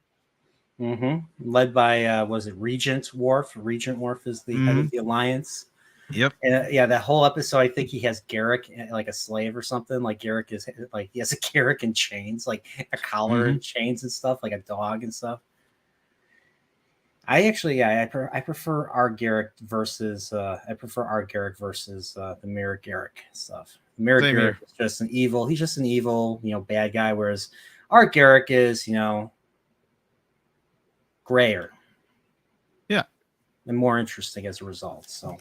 Led by was it Regent Worf? Regent Worf is the head of the Alliance. Yep. And that whole episode, I think he has Garrick like a slave or something. Like Garrick is like, he has a Garrick in chains, like a collar and chains and stuff, like a dog and stuff. I actually, I prefer our Garrick versus the Mirror Garrick stuff. The Mirror Garrick is just an evil. He's just an evil, bad guy. Whereas our Garrick is, grayer. Yeah. And more interesting as a result. So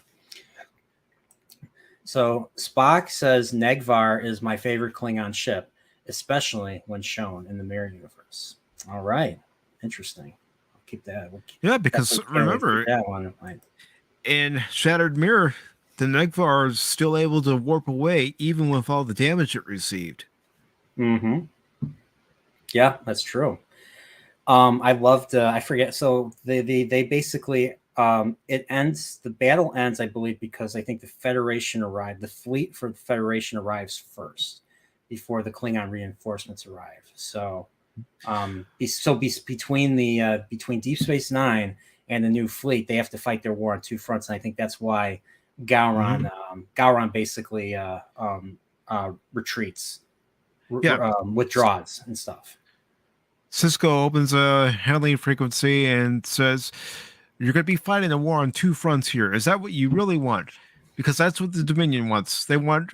Spock says Negvar is my favorite Klingon ship, especially when shown in the Mirror universe. All right. Interesting. I'll keep that. Because remember, that one. In Shattered Mirror, the Negvar is still able to warp away even with all the damage it received. Yeah, that's true. I loved, I forget. So they basically, it ends, the battle ends, I believe, because I think the Federation arrived. The fleet for the Federation arrives first before the Klingon reinforcements arrive. So, between Deep Space Nine and the new fleet, they have to fight their war on 2 fronts. And I think that's why Gowron basically retreats. Yeah. withdraws and stuff. Cisco opens a hailing frequency and says, "You're going to be fighting a war on two fronts here. Is that what you really want?" Because that's what the Dominion wants. They want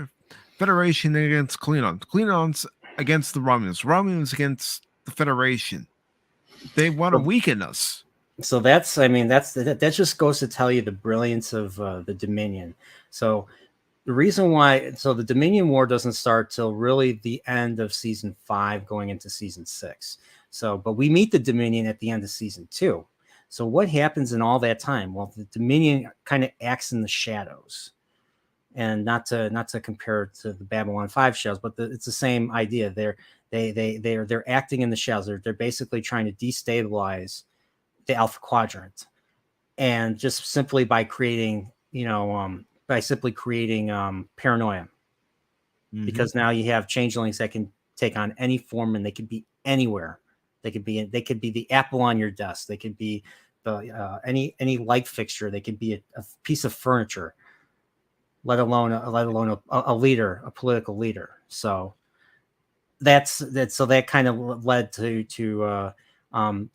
Federation against Klingons, Klingons against the Romulans, Romulans against the Federation. They want to weaken us. So that's, I mean, that just goes to tell you the brilliance of the Dominion. So the reason why, so the Dominion War doesn't start till really the end of season 5, going into season 6. So, but we meet the Dominion at the end of season 2. So what happens in all that time? Well, the Dominion kind of acts in the shadows, and not to compare it to the Babylon 5 shadows, but it's the same idea. They're acting in the shadows. They're basically trying to destabilize the Alpha Quadrant, and just simply by creating, paranoia, because now you have changelings that can take on any form, and they could be anywhere. They could be the apple on your desk. They could be any light fixture. They could be a piece of furniture, let alone a leader, a political leader. So that kind of led to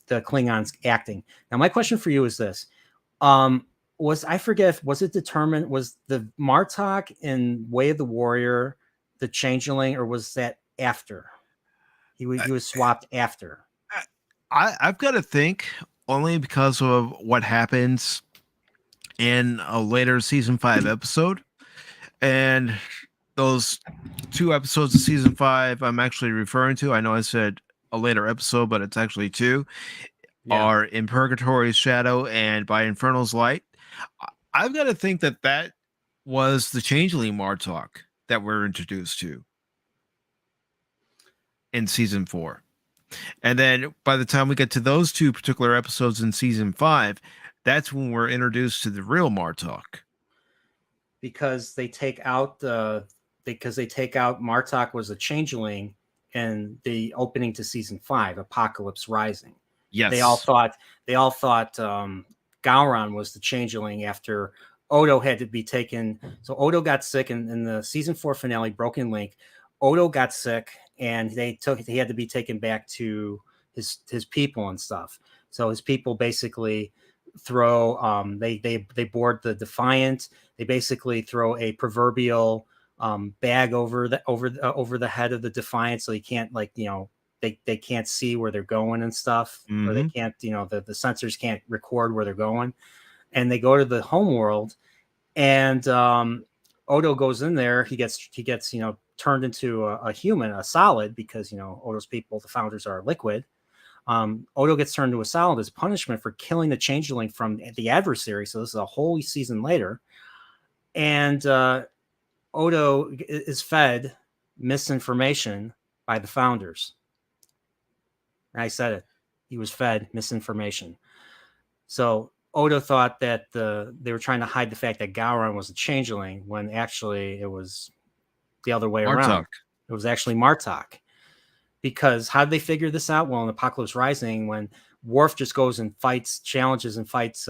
the Klingons acting. Now, my question for you is this: was it determined, was the Martok in Way of the Warrior the changeling, or was that after he was swapped after? I've got to think, only because of what happens in a later season 5 episode, and those 2 episodes of season 5 I'm actually referring to. I know I said a later episode, but it's actually 2. Are In Purgatory's Shadow and By Infernal's Light. I've got to think that was the changeling Martok that we're introduced to in season 4. And then by the time we get to those 2 particular episodes in season 5, that's when we're introduced to the real Martok. Because they take out Martok was a changeling in the opening to season 5, Apocalypse Rising. Yes. They all thought Gowron was the changeling after Odo had to be taken. So Odo got sick in the season 4 finale, Broken Link. Odo got sick, and he had to be taken back to his people and stuff. So his people basically throw they board the Defiant. They basically throw a proverbial bag over the head of the Defiant, so he can't, they can't see where they're going and stuff, or they can't, the sensors can't record where they're going. And they go to the home world, and Odo goes in there. He gets turned into a human, a solid, because Odo's people, the founders, are liquid. Odo gets turned into a solid as punishment for killing the changeling from the adversary. So this is a whole season later, and Odo is fed misinformation by the founders. I said it. He was fed misinformation. So Odo thought that they were trying to hide the fact that Gowron was a changeling, when actually it was the other way around. It was actually Martok. Because how did they figure this out? Well, in Apocalypse Rising, when Worf just goes and challenges and fights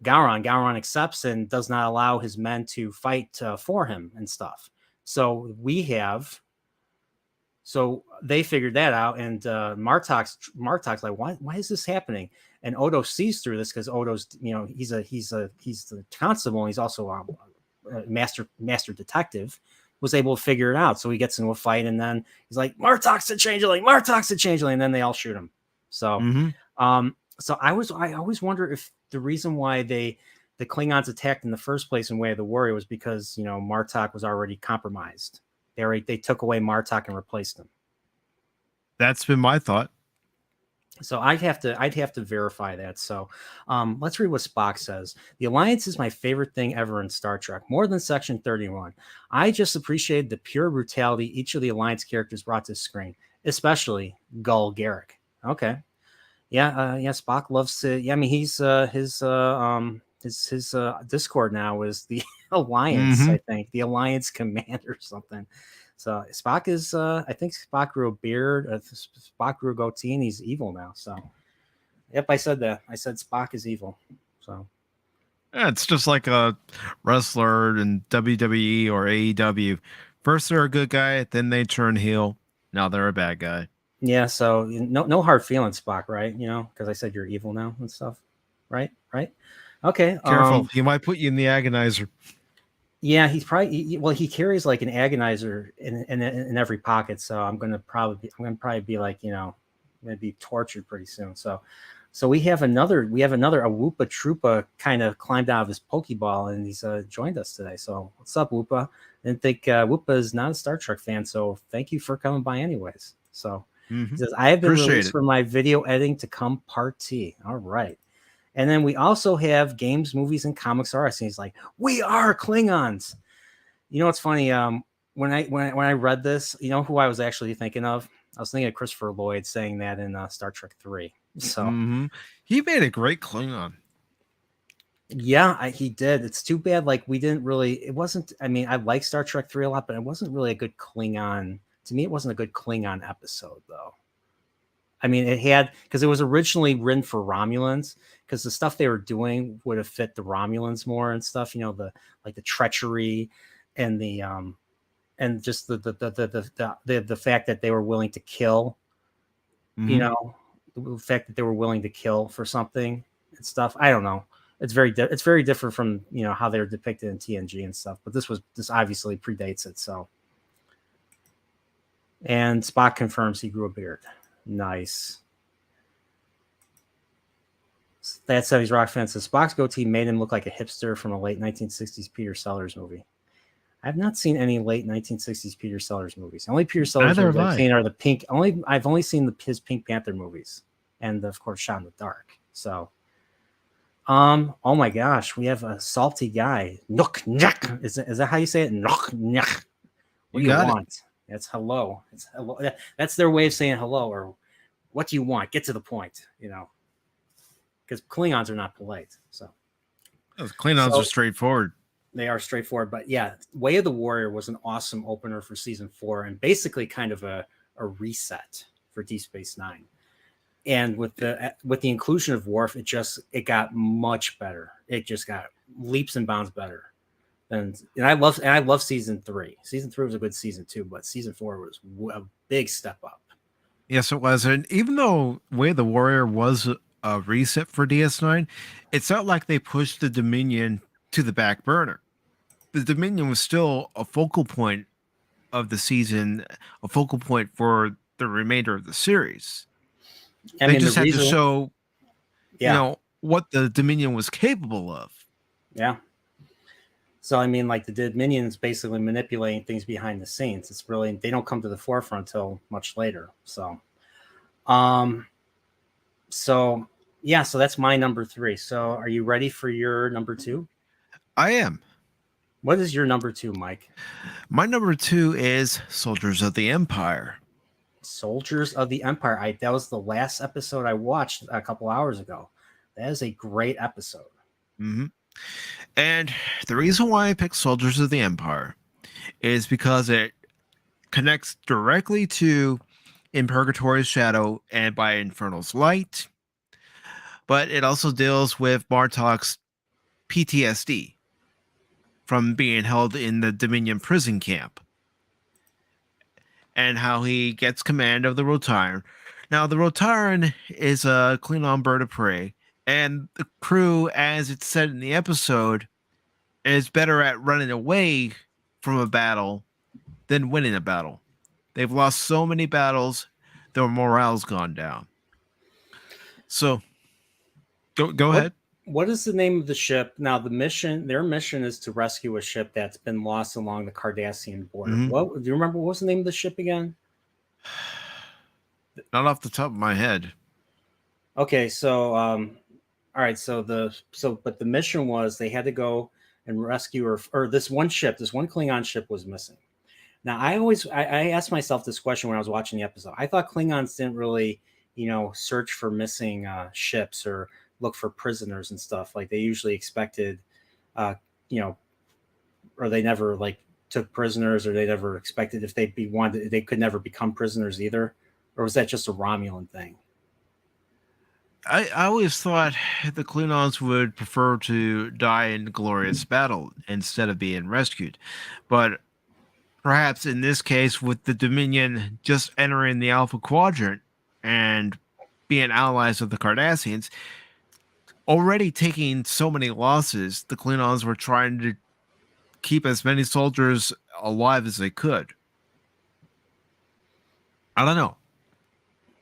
Gowron accepts and does not allow his men to fight for him and stuff. So they figured that out, and Martok's like, why is this happening? And Odo sees through this, because Odo's, he's the constable, and he's also a master detective, was able to figure it out. So he gets into a fight, and then he's like, Martok's a changeling, and then they all shoot him. So so I always wonder if the reason why the Klingons attacked in the first place in Way of the Warrior was because Martok was already compromised. They took away Martok and replaced him. That's been my thought. So I'd have to verify that. So let's read what Spock says. The Alliance is my favorite thing ever in Star Trek, more than Section 31. I just appreciated the pure brutality each of the Alliance characters brought to the screen, especially Gul Garrick. Okay. Yeah, Spock loves to. Yeah, I mean, his Discord now is the Alliance. I think the Alliance Command or something. So Spock is. I think Spock grew a beard. Spock grew a goatee, and he's evil now. So, yep, I said that. I said Spock is evil. So, yeah, it's just like a wrestler in WWE or AEW. First they're a good guy, then they turn heel. Now they're a bad guy. Yeah, so no hard feelings, Spock, right? Because I said you're evil now and stuff, right? Right? Okay. Careful, he might put you in the agonizer. Yeah, he's probably well. He carries like an agonizer in every pocket, so I'm gonna probably be like I'm gonna be tortured pretty soon. So we have another Awoopa Troopa kind of climbed out of his Pokeball and he's joined us today. So what's up, Whoopa? I didn't think Whoopa is not a Star Trek fan, so thank you for coming by anyways. So he says I have been Appreciate released it. for my video editing to come part T. All right. And then we also have games, movies, and comics are us. And he's like, we are Klingons. You know what's funny? When I read this, you know who I was actually thinking of? I was thinking of Christopher Lloyd saying that in Star Trek 3. So he made a great Klingon. yeah, he did. It's too bad. Like we didn't really. It wasn't. I mean, I like Star Trek 3 a lot, but it wasn't really a good Klingon. To me, it wasn't a good Klingon episode, though. I mean, it had because it was originally written for Romulans because the stuff they were doing would have fit the Romulans more and stuff. The treachery and the and just the fact that they were willing to kill. The fact that they were willing to kill for something and stuff. I don't know. It's very different from how they were depicted in TNG and stuff. But this obviously predates it. So, and Spock confirms he grew a beard. Nice. That 70s rock fan says Spock's goatee made him look like a hipster from a late 1960s Peter Sellers movie. I've not seen any late 1960s Peter Sellers movies. The only Peter Sellers movies I've seen are the pink. I've only seen his Pink Panther movies, and of course, Shot in the Dark. So, oh my gosh, we have a salty guy. Nook nyek. Is that how you say it? Nook nyek. What do you want? That's hello. It's hello. That's their way of saying hello, or what do you want? Get to the point, because Klingons are not polite. So Klingons are straightforward. They are straightforward, but yeah, Way of the Warrior was an awesome opener for season 4 and basically kind of a reset for Deep Space Nine. And with the inclusion of Worf, it got much better. It just got leaps and bounds better. And I love season 3. Season 3 was a good season too, but season 4 was a big step up. Yes, it was. And even though Way of the Warrior was a reset for DS9, it felt like they pushed the Dominion to the back burner. The Dominion was still a focal point of the season, a focal point for the remainder of the series. They just had to show, what the Dominion was capable of. Yeah. So, I mean, like the Dominion is basically manipulating things behind the scenes. It's really, they don't come to the forefront until much later. So, so that's my number 3. So are you ready for your number 2? I am. What is your number 2, Mike? My number 2 is Soldiers of the Empire. Soldiers of the Empire. That was the last episode I watched a couple hours ago. That is a great episode. And the reason why I picked Soldiers of the Empire is because it connects directly to In Purgatory's Shadow and By Infernal's Light, but it also deals with Bartok's PTSD from being held in the Dominion prison camp and how he gets command of the Rotaran. Now, the Rotaran is a Klingon bird of prey, and the crew, as it's said in the episode, is better at running away from a battle than winning a battle. They've lost so many battles, their morale's gone down. So, go ahead. What is the name of the ship? Now, their mission is to rescue a ship that's been lost along the Cardassian border. Do you remember what was the name of the ship again? Not off the top of my head. Okay, so all right, but the mission was they had to go and rescue or this one Klingon ship was missing. Now, I asked myself this question when I was watching the episode. I thought Klingons didn't really, search for missing ships or look for prisoners and stuff. Like they usually expected, or they never like took prisoners, or they never expected if they'd be wanted, they could never become prisoners either. Or was that just a Romulan thing? I always thought the Klingons would prefer to die in glorious battle instead of being rescued. But perhaps in this case, with the Dominion just entering the Alpha Quadrant and being allies of the Cardassians, already taking so many losses, the Klingons were trying to keep as many soldiers alive as they could. I don't know.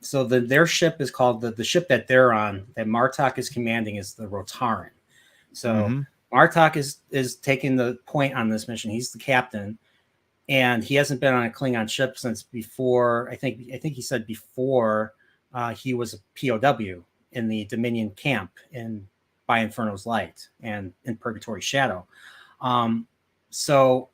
So their ship is called the ship that they're on, that Martok is commanding, is the Rotaran. So Mm-hmm. Martok is taking the point on this mission. He's the captain, and he hasn't been on a Klingon ship since before. I think he said before he was a POW in the Dominion camp in by Inferno's Light and in Purgatory Shadow. Um, so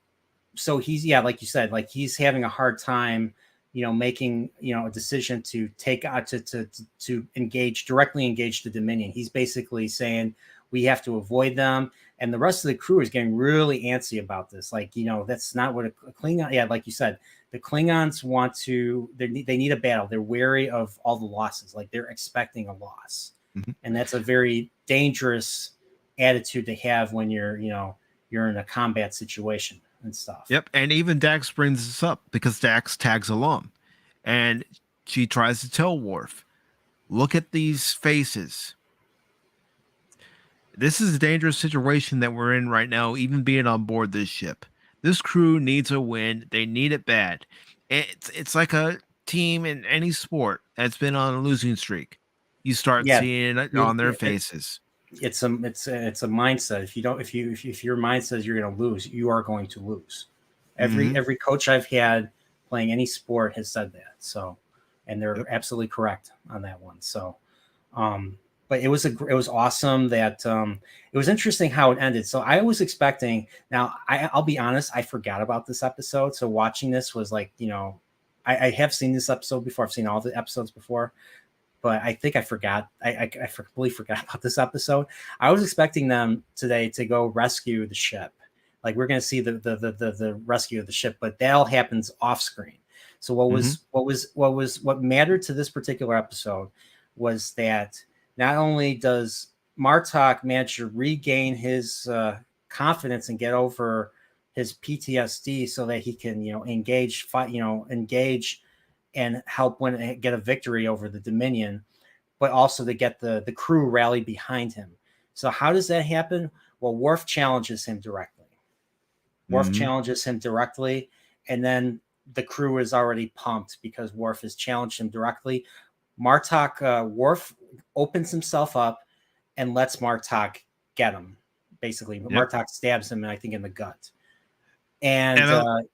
he's, yeah, like you said, like he's having a hard time, making a decision to take to engage directly engage the Dominion. He's basically saying we have to avoid them, and the rest of the crew is getting really antsy about this. Like, that's not what a Klingon. Yeah, like you said, the Klingons want to. They need a battle. They're wary of all the losses. Like, they're expecting a loss, Mm-hmm. and that's a very dangerous attitude to have when you're in a combat situation and stuff. Yep, and even Dax brings this up because Dax tags along, and she tries to tell Worf, "Look at these faces. This is a dangerous situation that we're in right now, even being on board this ship. This crew needs a win. They need it bad. It's like a team in any sport that's been on a losing streak. You start Yeah, seeing it you, on their faces. it's a mindset. If you don't, if your mind says you're going to lose, you are going to lose. Mm-hmm. Every coach I've had playing any sport has said that. So, and they're Yep. absolutely correct on that one. So, but it was awesome that it was interesting how it ended. So I was expecting. Now I'll be honest, I forgot about this episode. So watching this was like, I have seen this episode before. I've seen all the episodes before, but I think I forgot. I completely forgot about this episode. I was expecting them today to go rescue the ship. Like, we're going to see the rescue of the ship, but that all happens off screen. So what mattered to this particular episode was that not only does Martok manage to regain his confidence and get over his PTSD so that he can engage and help get a victory over the Dominion, but also to get the crew rallied behind him. So how does that happen? Well, Worf challenges him directly. Mm-hmm. And then the crew is already pumped because Worf has challenged him directly. Worf opens himself up and lets Martok get him. Basically, Yep. Martok stabs him, I think, in the gut. And And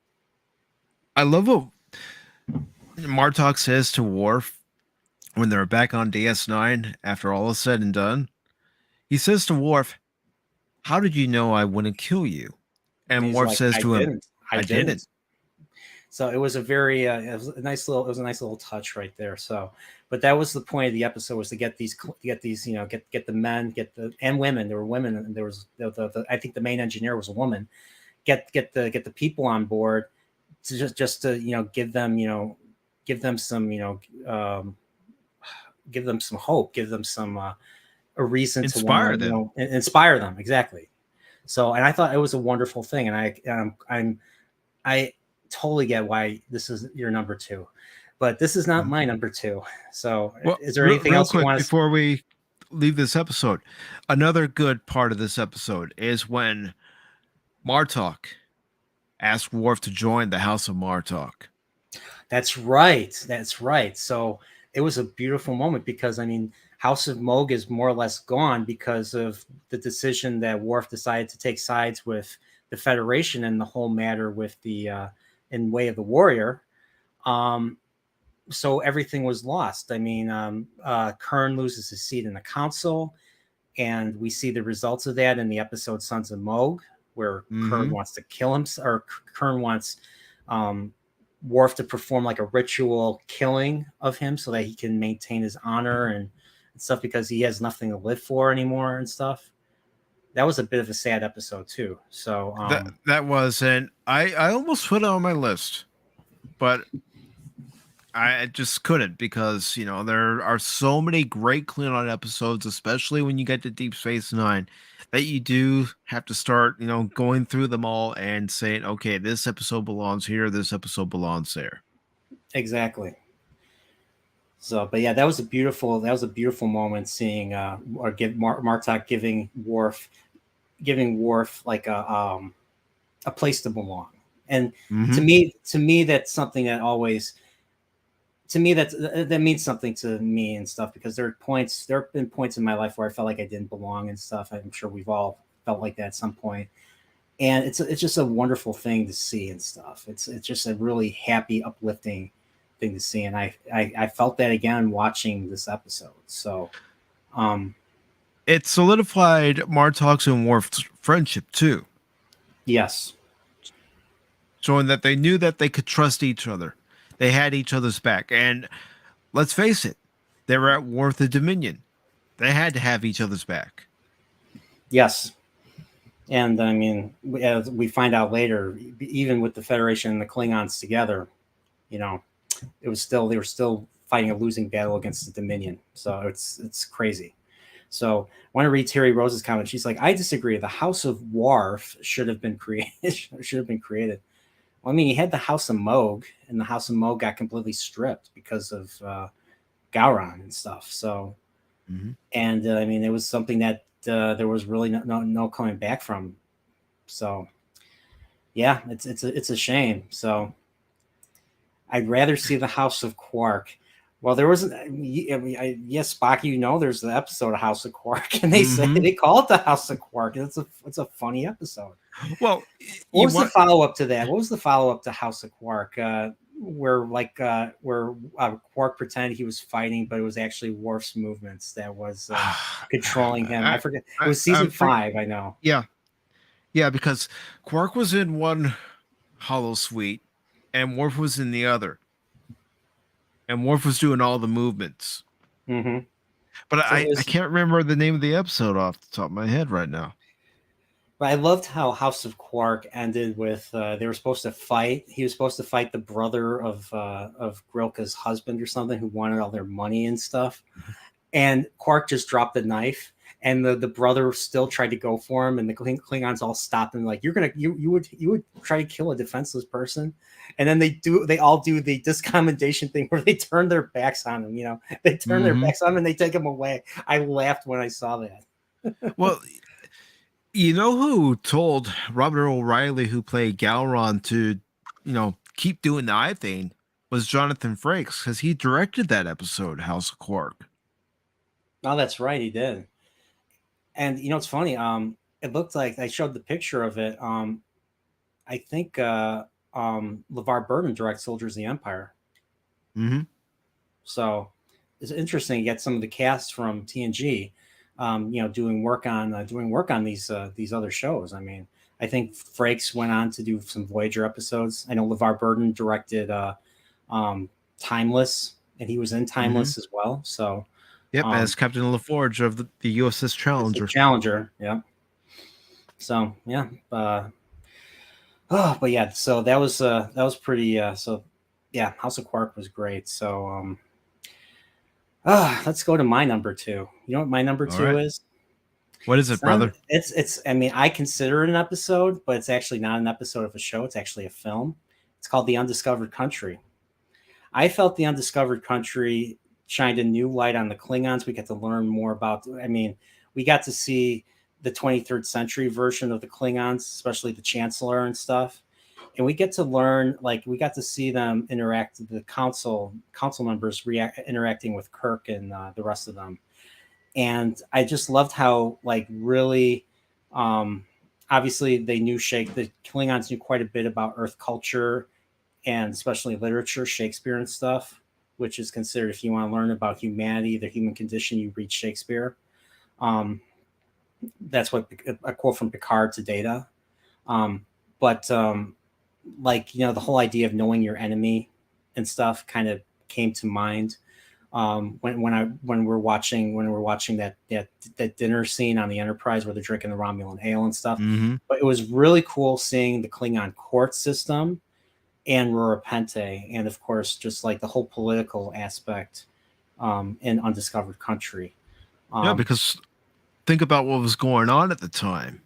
I love what Martok says to Worf when they're back on DS9 after all is said and done. He says to Worf, "How did you know I wouldn't kill you?" And he's Worf like, says I to him, didn't. I "I didn't." didn't. So it was it was a nice little touch right there. So, but that was the point of the episode, was to get these, get the men, and women. There were women, and there was I think the main engineer was a woman. Get the people on board to just to give them some give them some hope, give them some a reason to Inspire want to them. inspire them, exactly. So, and I thought it was a wonderful thing, and I totally get why this is your number two, but this is not Mhm. my number two. So, Well, is there anything real else you quick want to? before we leave this episode, another good part of this episode is when Martok asks Worf to join the House of Martok. That's right. That's right. So it was a beautiful moment because, I mean, House of Moog is more or less gone because of the decision that Worf decided to take sides with the Federation and the whole matter with the in Way of the Warrior. Um, so everything was lost. I mean, Kern loses his seat in the council, and we see the results of that in the episode Sons of Moog, where Kern Mm-hmm. wants to kill him, or Kern wants um, Worf to perform like a ritual killing of him so that he can maintain his honor and stuff, because he has nothing to live for anymore and stuff. That was a bit of a sad episode too. So That was, and I almost put it on my list, but I just couldn't because there are so many great Klingon episodes, especially when you get to Deep Space Nine, that you do have to start, going through them all and saying, okay, this episode belongs here, this episode belongs there. Exactly. So, but yeah, that was a beautiful moment seeing or give Martok giving Worf like a place to belong. And Mm-hmm. to me that's something that always to me that means something to me and stuff, because there have been points in my life where I felt like I didn't belong and stuff. I'm sure we've all felt like that at some point. And it's just a wonderful thing to see and stuff. It's just a really happy, uplifting thing to see. And I felt that again watching this episode. So um It solidified Martok's and Worf's friendship too, yes. showing that they knew that they could trust each other. They had each other's back. And let's face it, they were at war with the Dominion. They had to have each other's back. Yes. And I mean, as we find out later, even with the Federation and the Klingons together, you know, they were still fighting a losing battle against the Dominion. So it's crazy. So I want to read Terry Rose's comment. She's like, I disagree. The House of Worf should have been created. should have been created. Well, I mean, you had the House of Moog, and the House of Moog got completely stripped because of Gowron and stuff. So, Mm-hmm. and I mean, it was something that there was really no coming back from. So, yeah, it's a shame. So, I'd rather see the House of Quark. Well, there wasn't. Yes, Spock. There's the episode of House of Quark, and Mm-hmm. they call it the House of Quark. And it's a funny episode. Well, What you was the want. follow up to that? What was the follow up to House of Quark? Where Quark pretended he was fighting, but it was actually Worf's movements that was controlling him. I forget. It was season I'm 5. I know. yeah, yeah, because Quark was in one hollow suite, and Worf was in the other, and Worf was doing all the movements. Hmm. But So it I was. can't remember the name of the episode off the top of my head right now. But I loved how House of Quark ended with they were supposed to fight. He was supposed to fight the brother of Grilka's husband or something, who wanted all their money and stuff. And Quark just dropped the knife, and the brother still tried to go for him, and the Klingons all stopped him, like, you would try to kill a defenseless person. And then they all do the discommendation thing where they turn their backs on him. They turn their Mm-hmm. backs on him and they take him away. I laughed when I saw that. Well, you know who told Robert O'Reilly, who played Gowron, to, keep doing the eye thing was Jonathan Frakes, because he directed that episode, House of Quark. Oh, that's right, he did. And it's funny. It looked like I showed the picture of it. I think LeVar Burton directs Soldiers of the Empire. Mm-hmm. So it's interesting to get some of the cast from TNG, doing work on these other shows. I mean, I think Frakes went on to do some Voyager episodes. I know LeVar Burton directed Timeless, and he was in Mm-hmm. Timeless as well. So Yep, um, as Captain LaForge of the USS it's a Challenger. Challenger. Yeah. So yeah. But yeah. So that was pretty. So yeah, House of Quark was great. So let's go to my number two. You know what my number All two right. is? What is It's it, not. brother? It's. I mean, I consider it an episode, but it's actually not an episode of a show. It's actually a film. It's called The Undiscovered Country. I felt The Undiscovered Country shined a new light on the Klingons. We got to learn more about. I mean, we got to see the 23rd century version of the Klingons, especially the Chancellor and stuff. And we get to learn, like, we got to see them interact, the council members interacting with Kirk and the rest of them. And I just loved how, like, really, um, obviously the Klingons knew quite a bit about Earth culture and especially literature, Shakespeare and stuff, which is considered, if you want to learn about humanity, the human condition, you read Shakespeare. Um, that's what a quote from Picard to Data. But like, the whole idea of knowing your enemy and stuff kind of came to mind when we're watching that dinner scene on the Enterprise where they're drinking the Romulan ale and stuff. Mm-hmm. But it was really cool seeing the Klingon court system and Rura Penthe, and of course just like the whole political aspect in Undiscovered Country. Yeah, Um, because think about what was going on at the time.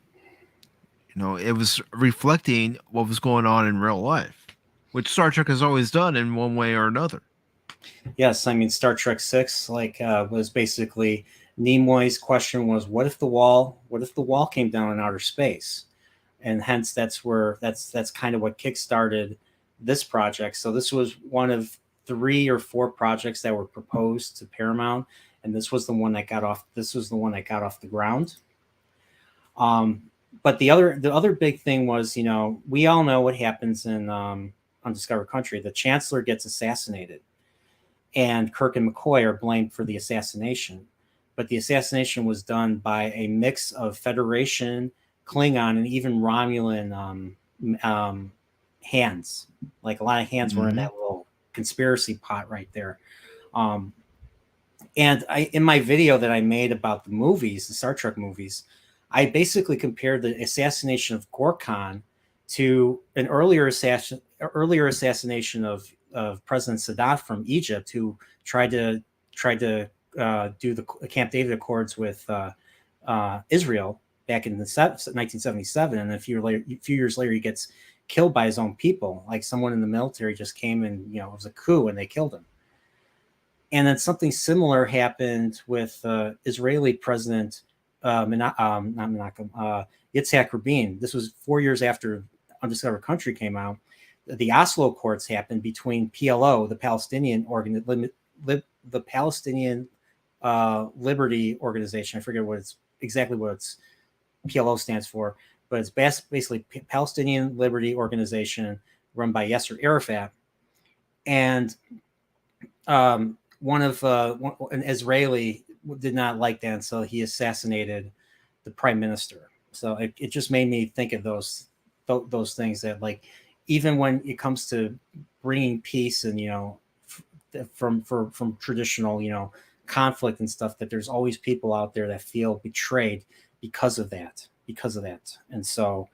You know, it was reflecting what was going on in real life, which Star Trek has always done in one way or another. Yes, I mean Star Trek Six was basically Nimoy's question was, what if the wall came down in outer space? And hence that's kind of what kickstarted this project. So this was one of 3 or 4 projects that were proposed to Paramount, and this was the one that got off. This was the one that got off the ground. Um, but the other big thing was, we all know what happens in Undiscovered Country. The Chancellor gets assassinated, and Kirk and McCoy are blamed for the assassination. But the assassination was done by a mix of Federation, Klingon, and even Romulan hands. Like a lot of hands were in Mm-hmm. that little conspiracy pot right there. Um, and in my video that I made about the movies, the Star Trek movies, I basically compared the assassination of Gorkon to an earlier assassination of President Sadat from Egypt, who tried to do the Camp David Accords with Israel back in the 1977, and a few years later, he gets killed by his own people. Like someone in the military just came and it was a coup and they killed him. And then something similar happened with Israeli President not Menachem, Yitzhak Rabin. This was 4 years after Undiscovered Country came out. The Oslo Accords happened between PLO, the Palestinian the Palestinian Liberty Organization. I forget exactly what its PLO stands for, but it's basically Palestinian Liberty Organization run by Yasser Arafat. And an Israeli did not like that, so he assassinated the prime minister. So it just made me think of those things, that like even when it comes to bringing peace and from traditional conflict and stuff, that there's always people out there that feel betrayed because of that. And so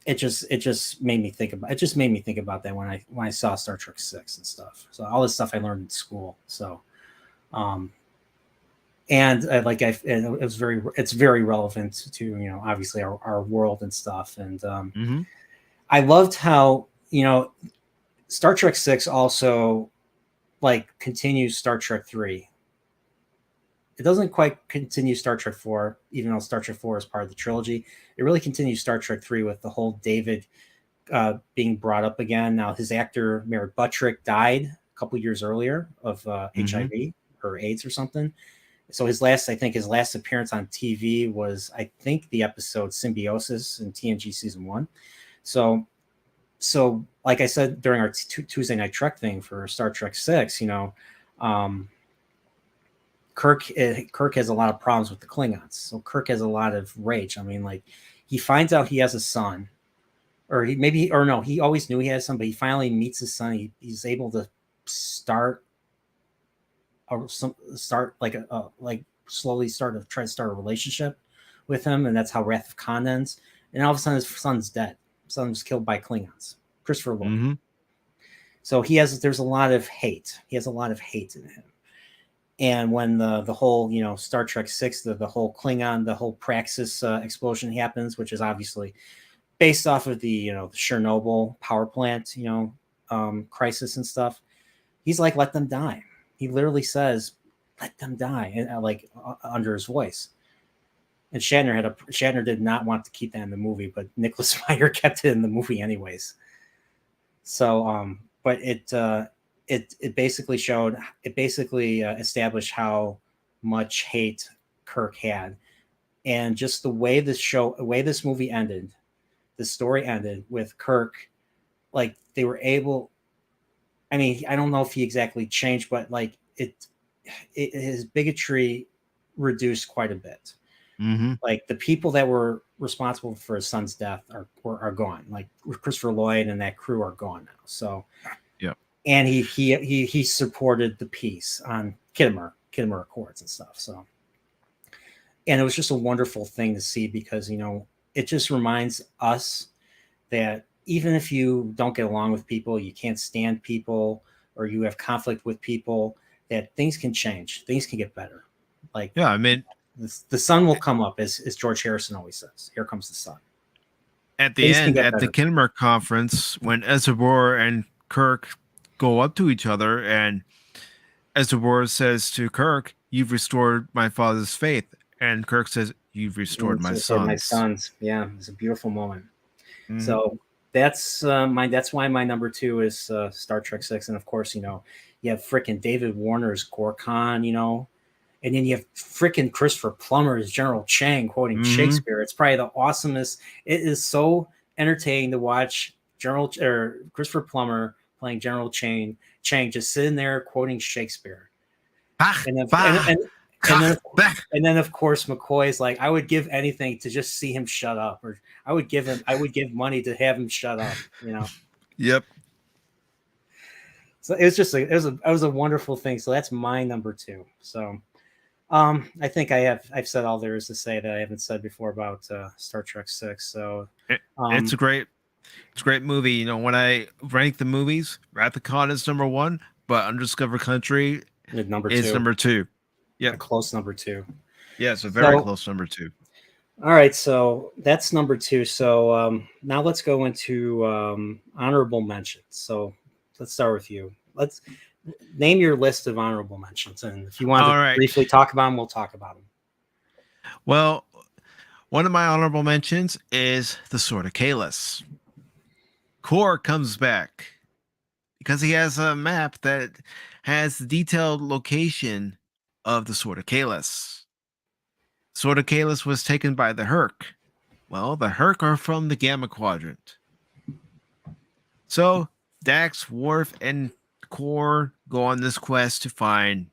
it just made me think about that when I saw Star Trek 6 and stuff. So all this stuff I learned in school. So and it's very relevant to obviously our world and stuff. And Mm-hmm. I loved how Star Trek 6 also continues Star Trek 3. It doesn't quite continue Star Trek 4, even though Star Trek 4 is part of the trilogy. It really continues Star Trek 3 with the whole David being brought up again. Now, his actor, Merritt Buttrick, died a couple years earlier of Mm-hmm. HIV or AIDS or something. So his last appearance on TV was, I think, the episode Symbiosis in TNG season 1. So like I said during our Tuesday Night Trek thing for Star Trek 6, Kirk has a lot of problems with the Klingons. So Kirk has a lot of rage. I mean, like, he finds out he has a son, or he always knew he had a son, but he finally meets his son. He's able to start slowly try to start a relationship with him, and that's how Wrath of Khan ends. And all of a sudden, his son's dead. His son was killed by Klingons, Christopher Lloyd. Mm-hmm. So there's a lot of hate. He has a lot of hate in him. And when the whole Star Trek 6, the whole Klingon, the whole Praxis explosion happens, which is obviously based off of the the Chernobyl power plant crisis and stuff, he's like, let them die. He literally says, let them die, and under his voice. And Shatner did not want to keep that in the movie, but Nicholas Meyer kept it in the movie anyways. So but it basically established how much hate Kirk had, and just the way this movie ended, the story ended with Kirk, like they were able. I mean, I don't know if he exactly changed, but like his bigotry reduced quite a bit. Mm-hmm. Like the people that were responsible for his son's death are gone. Like Christopher Lloyd and that crew are gone now. So Yep. and he supported the peace on Khitomer Accords and stuff. So, and it was just a wonderful thing to see, because it just reminds us that even if you don't get along with people, you can't stand people, or you have conflict with people, that things can change, things can get better. Like, Yeah, I mean, The sun will come up, as George Harrison always says. Here comes the sun. At the Things can end, get at the better. Kinmer conference, when Ezebor and Kirk go up to each other, and Ezebor says to Kirk, "You've restored my father's faith," and Kirk says, "You've restored my My son's." sons. Yeah, it's a beautiful moment. Mhm. So that's why my number 2 is Star Trek 6. And of course, you have freaking David Warner's Gorkon, and then you have freaking Christopher Plummer as General Chang quoting Mhm. Shakespeare. It's probably the awesomest. It is so entertaining to watch Christopher Plummer playing General Chang just sitting there quoting Shakespeare. Bah, And then bah, and then kach, bah. and then of course McCoy is like, I would give anything to just see him shut up, or I would give money to have him shut up. Yep. So it was just it was a wonderful thing. So that's my number 2. So I think I've said all there is to say that I haven't said before about Star Trek 6. So It's a great movie. When I rank the movies, Wrath of Khan is number 1, but Undiscovered Country number is 2, number 2. a Yep. close number 2. Yeah, it's a very So close number 2. all right, so that's number 2. So now let's go into honorable mentions. So let's start with you. Let's name your list of honorable mentions, and if you want All to right. briefly talk about them, we'll talk about them. Well, one of my honorable mentions is the Sword of Kalis. Kor comes back because he has a map that has the detailed location of the Sword of Kalis. Sword of Kalis was taken by the Herc. Well, the Herc are from the Gamma Quadrant. So Dax, Worf, and Kor go on this quest to find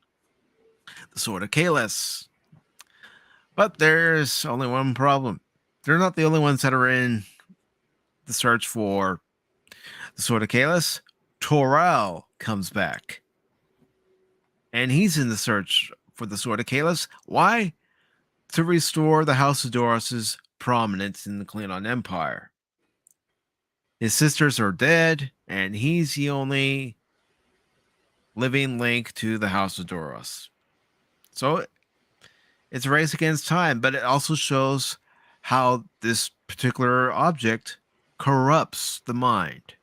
the Sword of Kalis. But there's only one problem. They're not the only ones that are in the search for the Sword of Kalis. Trekporeal comes back. And he's in the search for the Sword of Kalis. Why? To restore the House of Doros's prominence in the Klingon Empire. His sisters are dead, and he's the only living link to the House of Doros. So it's a race against time, but it also shows how this particular object corrupts the mind.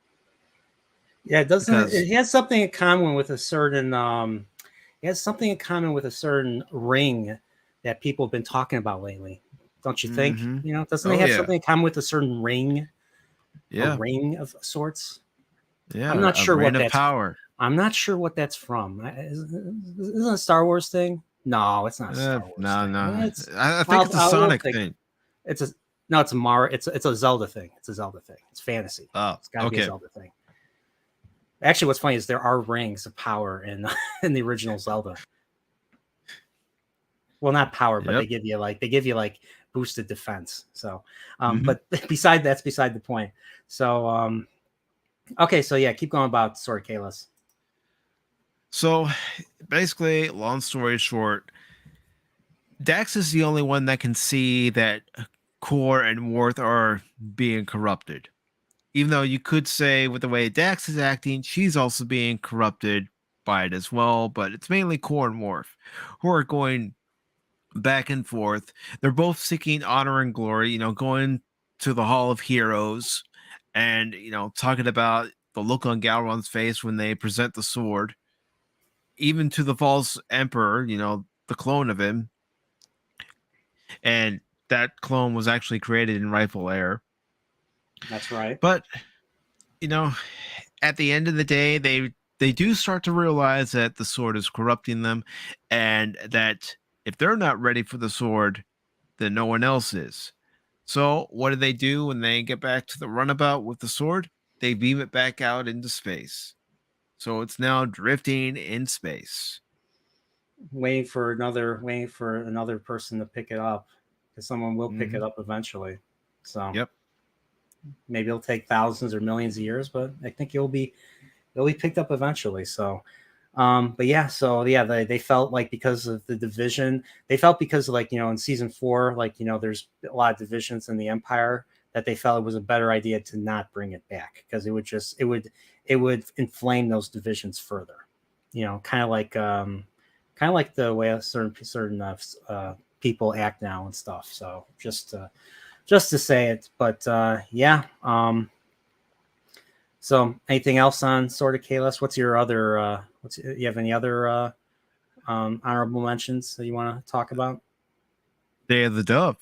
Yeah, it doesn't. Because It has something in common with a certain. It has something in common with a certain ring that people have been talking about lately. Don't you think? mm-hmm. Doesn't it Oh have yeah. something in common with a certain ring? A Yeah. ring of sorts. I'm Yeah. not A sure what reign of that's. power. I'm not sure what that's from. Isn't it a Star Wars thing? No, it's not a Star Wars No, thing. no. It's. I think Well, it's a we'll Sonic think thing. it's a. No, it's a It's a Zelda thing. It's a Zelda thing. It's fantasy. Oh, It's got to be a okay. Zelda thing. Actually, what's funny is there are rings of power in in the original Zelda. Well, not power, but Yep. they give you like boosted defense. So, Mm-hmm. but that's beside the point. So, okay, so yeah, keep going about Sword Kalis. So basically, long story short, Dax is the only one that can see that Core and Worth are being corrupted. Even though you could say with the way Dax is acting, she's also being corrupted by it as well, but it's mainly Core and Worf who are going back and forth. They're both seeking honor and glory, going to the Hall of Heroes and, talking about the look on Galron's face when they present the sword, even to the false emperor, the clone of him. And that clone was actually created in Rifle Air. That's right. But, you know, at the end of the day, they do start to realize that the sword is corrupting them, and that if they're not ready for the sword, then no one else is. So what do when they get back to the runabout with the sword? They beam it back out into space. So it's now drifting in space. Waiting for another person to pick it up, because someone will pick it up eventually. So Yep. maybe it'll take thousands or millions of years, but I think it'll be picked up eventually. So but yeah, so yeah, they felt like because of the division, they felt because of, like, in season 4, like, there's a lot of divisions in the Empire, that they felt it was a better idea to not bring it back, because it would inflame those divisions further. Kind of like the way a certain people act now and stuff. So just to say it, but yeah. So anything else on Sword of Kalos? What's your other? You have any other honorable mentions that you want to talk about? Day of the Dove.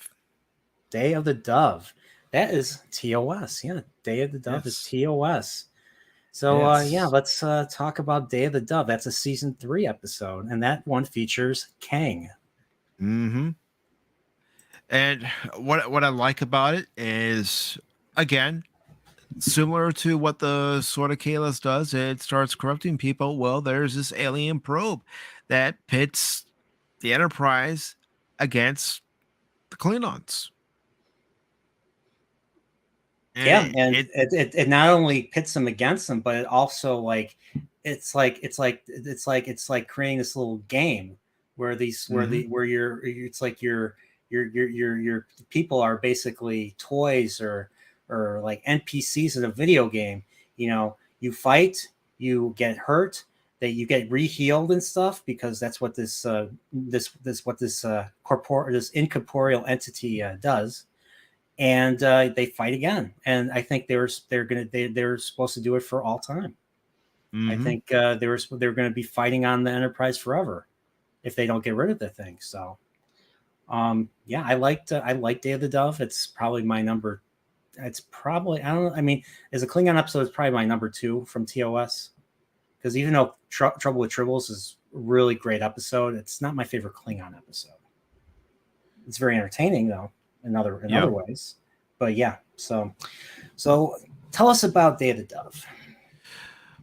Day of the Dove. That is TOS. Yeah, Day of the Dove is Yes. TOS. So yeah, Yes. let's talk about Day of the Dove. That's a season 3 episode, and that one features Kang. Mm-hmm. And what I like about it is, again, similar to what the Sword of Kalos does, it starts corrupting people. Well, there's this alien probe that pits the Enterprise against the Klingons. And Yeah, and it not only pits them against them, but it also like it's like creating this little game where Mhm. it's like your people are basically toys or like NPCs in a video game. You know, you fight, you get hurt, that you get re-healed and stuff because that's what this incorporeal entity does, and they fight again. And I think they're supposed to do it for all time. I Mhm. think they're going to be fighting on the Enterprise forever if they don't get rid of the thing. So yeah, I like Day of the Dove. It's probably my number. It's probably I don't know. I mean, as a Klingon episode, it's probably my number 2 from TOS because even though Trouble with Tribbles is a really great episode, it's not my favorite Klingon episode. It's very entertaining though in other Yep. ways. But yeah, so tell us about Day of the Dove.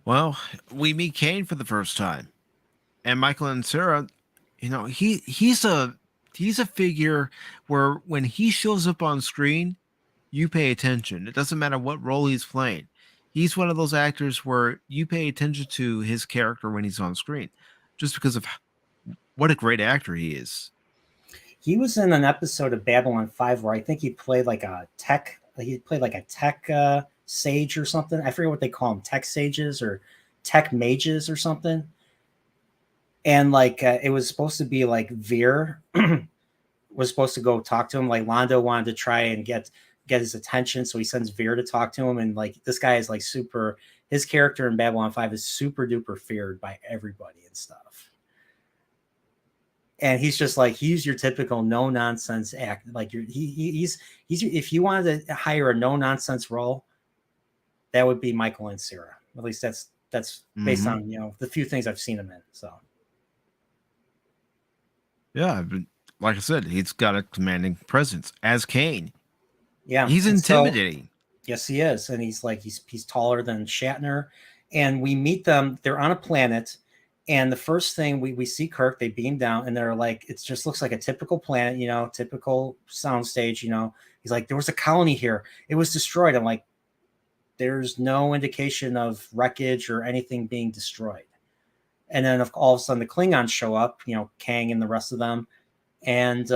Well, we meet Kane for the first time, and Michael and Sarah. He's a figure where when he shows up on screen, you pay attention. It doesn't matter what role he's playing. He's one of those actors where you pay attention to his character when he's on screen, just because of what a great actor he is. He was in an episode of Babylon 5 where I think he played like a tech. He played like a tech sage or something. I forget what they call them, tech sages or tech mages or something. And like it was supposed to be like Veer was supposed to go talk to him. Like Londo wanted to try and get his attention, so he sends Veer to talk to him. And like this guy is like super. His character in Babylon 5 is super duper feared by everybody and stuff. And he's just like he's your typical no nonsense act. Like he's if you wanted to hire a no nonsense role, that would be Michael and Sarah. At least that's based Hmm. on the few things I've seen him in. So Yeah, but like I said, he's got a commanding presence as Kane. yeah, He's and so intimidating. yes, he is, and he's like he's taller than Shatner, and we meet them. They're on a planet, and the first thing we see Kirk, they beam down, and they're like, it just looks like a typical planet, typical soundstage. He's like, there was a colony here, it was destroyed. I'm like, there's no indication of wreckage or anything being destroyed. And then all of a sudden the Klingons show up, Kang and the rest of them, and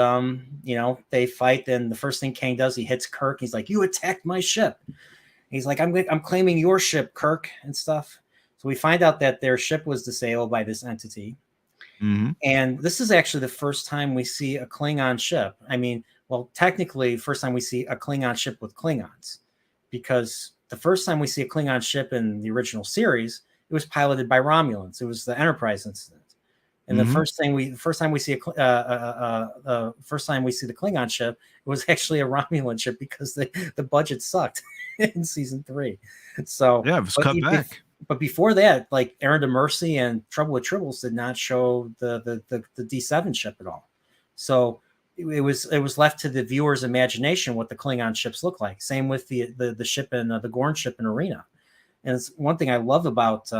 they fight. Then the first thing Kang does, he hits Kirk. He's like, "You attacked my ship." He's like, I'm claiming your ship, Kirk, and stuff. So we find out that their ship was disabled by this entity. Hmm. And this is actually the first time we see a Klingon ship. I mean, well, technically, first time we see a Klingon ship with Klingons, because the first time we see a Klingon ship in the original series, it was piloted by Romulans. It was the Enterprise incident. And the Hmm. first time we see first time we see the Klingon ship, it was actually a Romulan ship because the budget sucked in season 3. So, Yeah, it was but cut back. but before that, like Errand of Mercy and Trouble with Tribbles did not show the D7 ship at all. So it was left to the viewer's imagination what the Klingon ships look like. Same with the ship in the Gorn ship in Arena. And it's one thing I love about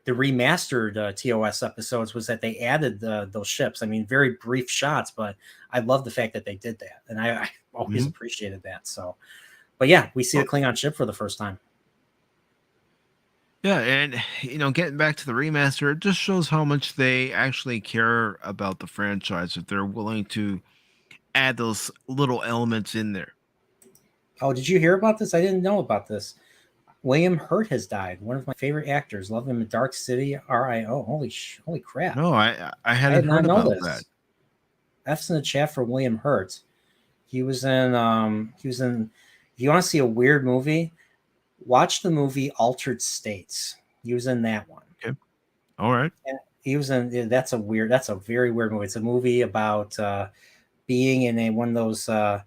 the remastered TOS episodes was that they added those ships. I mean, very brief shots, but I love the fact that they did that, and I always Hmm. appreciated that. So, but yeah, we see the Well, Klingon ship for the first time. yeah, and getting back to the remaster, it just shows how much they actually care about the franchise if they're willing to add those little elements in there. Oh, did you hear about this? I didn't know about this. William Hurt has died. One of my favorite actors. Love him in Dark City. RIO. Holy crap! No, I I hadn't did not heard know about that. this. F's in the chat for William Hurt. He was in if you want to see a weird movie, watch the movie Altered States. He was in that one. Okay. All right. And he was in that's a very weird movie. It's a movie about being in one of those what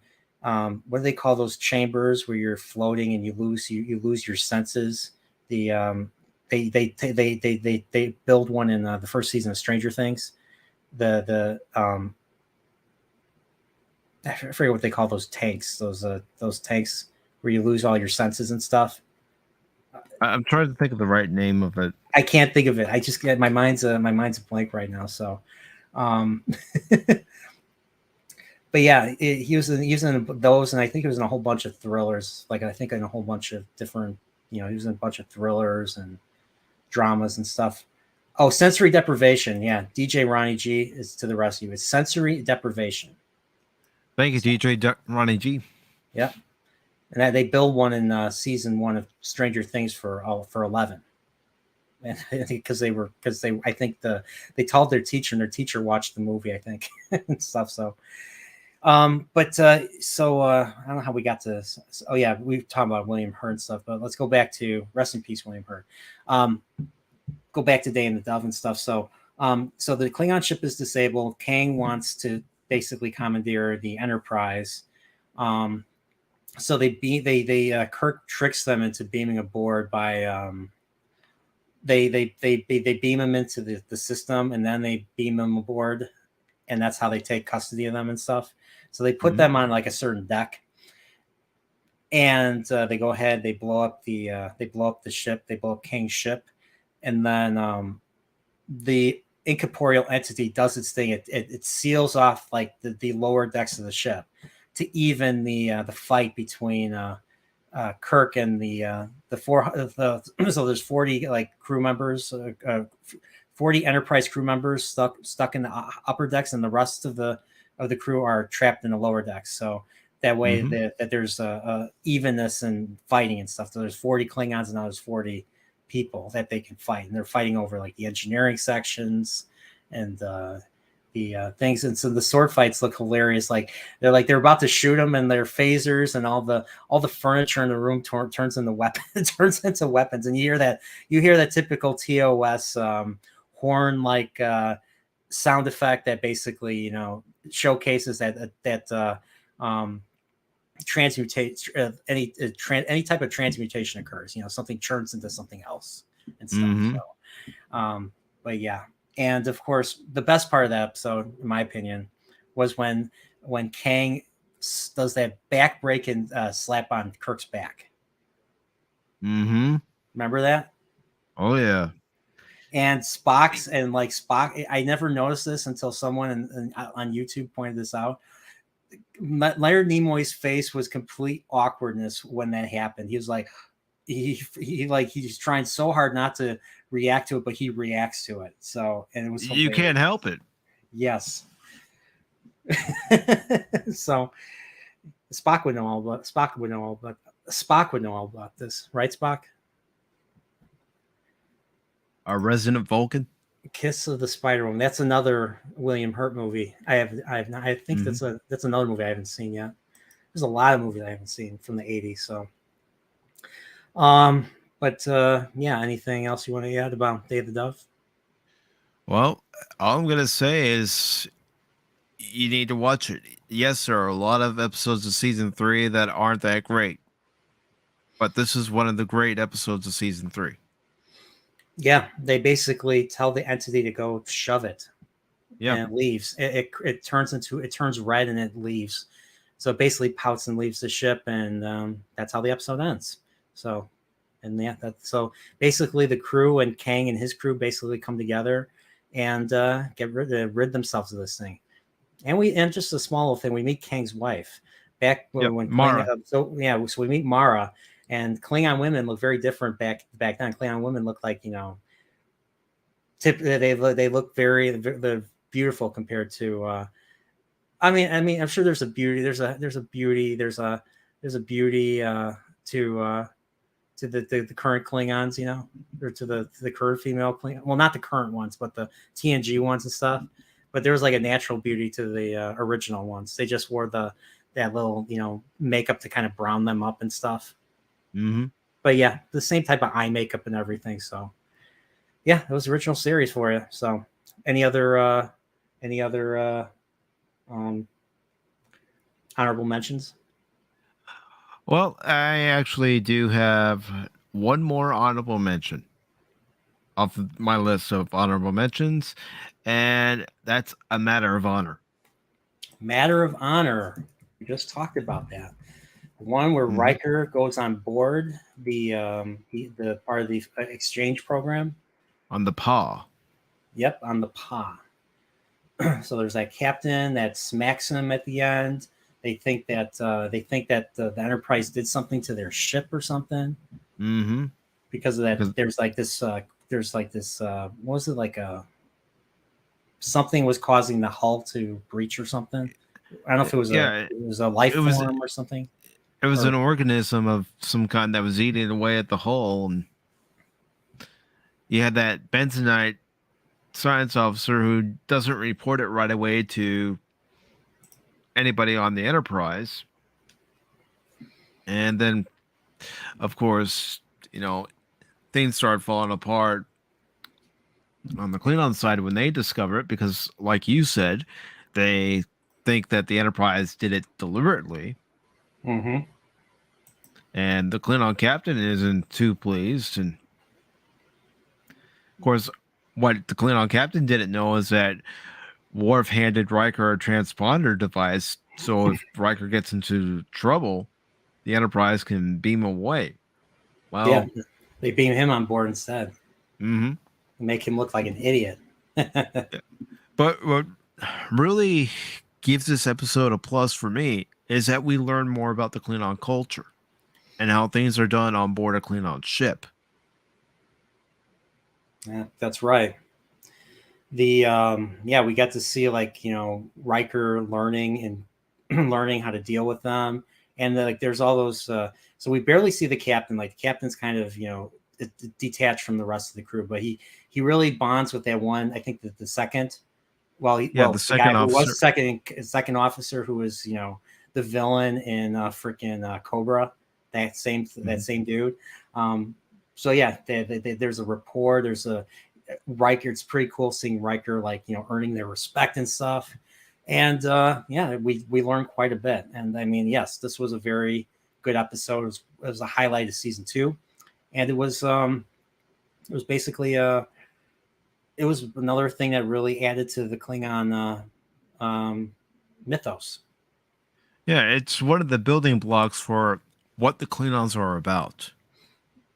do they call those chambers where you're floating and you lose your senses. The they build one in the first season of Stranger Things. I forget what they call those tanks. Those tanks where you lose all your senses and stuff. I'm trying to think of the right name of it. I can't think of it. I just get my mind's a blank right now. So, but yeah, he was in those, and I think he was in a whole bunch of thrillers. Like I think in a whole bunch of different, he was in a bunch of thrillers and dramas and stuff. Oh, sensory deprivation. Yeah, DJ Ronnie G is to the rescue. It's sensory deprivation. Thank you, DJ Ronnie G. Yep. And they build one in season 1 of Stranger Things for 11. And because I think they told their teacher, and their teacher watched the movie, I think, and stuff. So, I don't know how we got to. Oh yeah, we've talked about William Hurt and stuff, but let's go back to rest in peace, William Hurt. Go back to Day and the Dove and stuff. So the Klingon ship is disabled. Kang wants to basically commandeer the Enterprise. So Kirk tricks them into beaming aboard by they beam them into the system, and then they beam them aboard, and that's how they take custody of them and stuff. So they put them on like a certain deck, and they go ahead, they blow up the ship, they blow up Kang's ship, and then the incorporeal entity does its thing. It seals off like the lower decks of the ship to even the fight between Kirk and the so there's 40 like crew members, 40 Enterprise crew members stuck in the upper decks, and the rest of the crew are trapped in the lower decks. So that way that there's a evenness in fighting and stuff. So there's 40 Klingons, and now there's 40 people that they can fight, and they're fighting over like the engineering sections and the things. And so the sword fights look hilarious. Like they're about to shoot them, and their phasers and all the furniture in the room turns into weapons. And you hear that typical TOS horn like sound effect that basically showcases that transmutate any type of transmutation occurs. Something turns into something else and stuff. So, but yeah. And of course, the best part of that episode, in my opinion, was when Kang does that back-break and slap on Kirk's back. Remember that? Oh yeah. And Spock, I never noticed this until someone on YouTube pointed this out. Leonard Nimoy's face was complete awkwardness when that happened. He was like, he's trying so hard not to react to it, but he reacts to it. So, and it was you can't help it. Yes. So Spock would know all about this, right, Spock? A resident Vulcan. Kiss of the Spider Woman. That's another William Hurt movie. I think that's another movie I haven't seen yet. There's a lot of movies I haven't seen from the 80s. So, yeah. Anything else you want to add about Day of the Dove? Well, all I'm gonna say is you need to watch it. Yes, there are a lot of episodes of season 3 that aren't that great, but this is one of the great episodes of season 3. Yeah, they basically tell the entity to go shove it. Yeah, and it leaves. It turns red and it leaves. So it basically pouts and leaves the ship, and that's how the episode ends. So, and yeah, so basically the crew and Kang and his crew basically come together and rid themselves of this thing. And just a small thing, we meet Kang's wife back when Mara. so we meet Mara. And Klingon women look very different back then. Klingon women look like they look they're beautiful compared to. I mean, I'm sure there's a beauty. There's a beauty to the current Klingons, or to the current female Klingon. Well, not the current ones, but the TNG ones and stuff. but there was like a natural beauty to the original ones. They just wore that little makeup to kind of brown them up and stuff. Mm-hmm. But yeah, the same type of eye makeup and everything. So yeah, it was original series for you. So any other um, honorable mentions? Well, I actually do have one more honorable mention off of my list of honorable mentions, and that's A Matter of Honor. Matter of Honor. We just talked about that. One where Riker goes on board the part of the exchange program. On the paw. Yep, on the paw. So there's that captain that smacks him at the end. They think that the Enterprise did something to their ship or something. Mm-hmm. Because of that, there's like this. What was it, like a something was causing the hull to breach or something? I don't know if it was a life form or something. It was an organism of some kind that was eating away at the hull, and you had that Bensonite science officer who doesn't report it right away to anybody on the Enterprise. And then, of course, things start falling apart on the Klingon side when they discover it, because, like you said, they think that the Enterprise did it deliberately. Mm-hmm. And the Klingon captain isn't too pleased. And, of course, what the Klingon captain didn't know is that Worf handed Riker a transponder device, so if Riker gets into trouble, the Enterprise can beam away. Well, yeah, they beam him on board instead. Mm-hmm. Make him look like an idiot. But what really gives this episode a plus for me is that we learn more about the Klingon culture and how things are done on board a Klingon ship. Yeah, that's right. We got to see Riker learning and learning how to deal with them, and there's all those. So we barely see the captain. Like the captain's kind of detached from the rest of the crew, but he really bonds with that one. I think that the second. The guy who was second officer who was the villain in freaking Cobra, that same dude. So yeah, there's a rapport. There's a Riker. It's pretty cool seeing Riker earning their respect and stuff. And we learned quite a bit. And I mean, yes, this was a very good episode. It was a highlight of season 2, and it was basically it was another thing that really added to the Klingon mythos. Yeah, it's one of the building blocks for what the Klingons are about.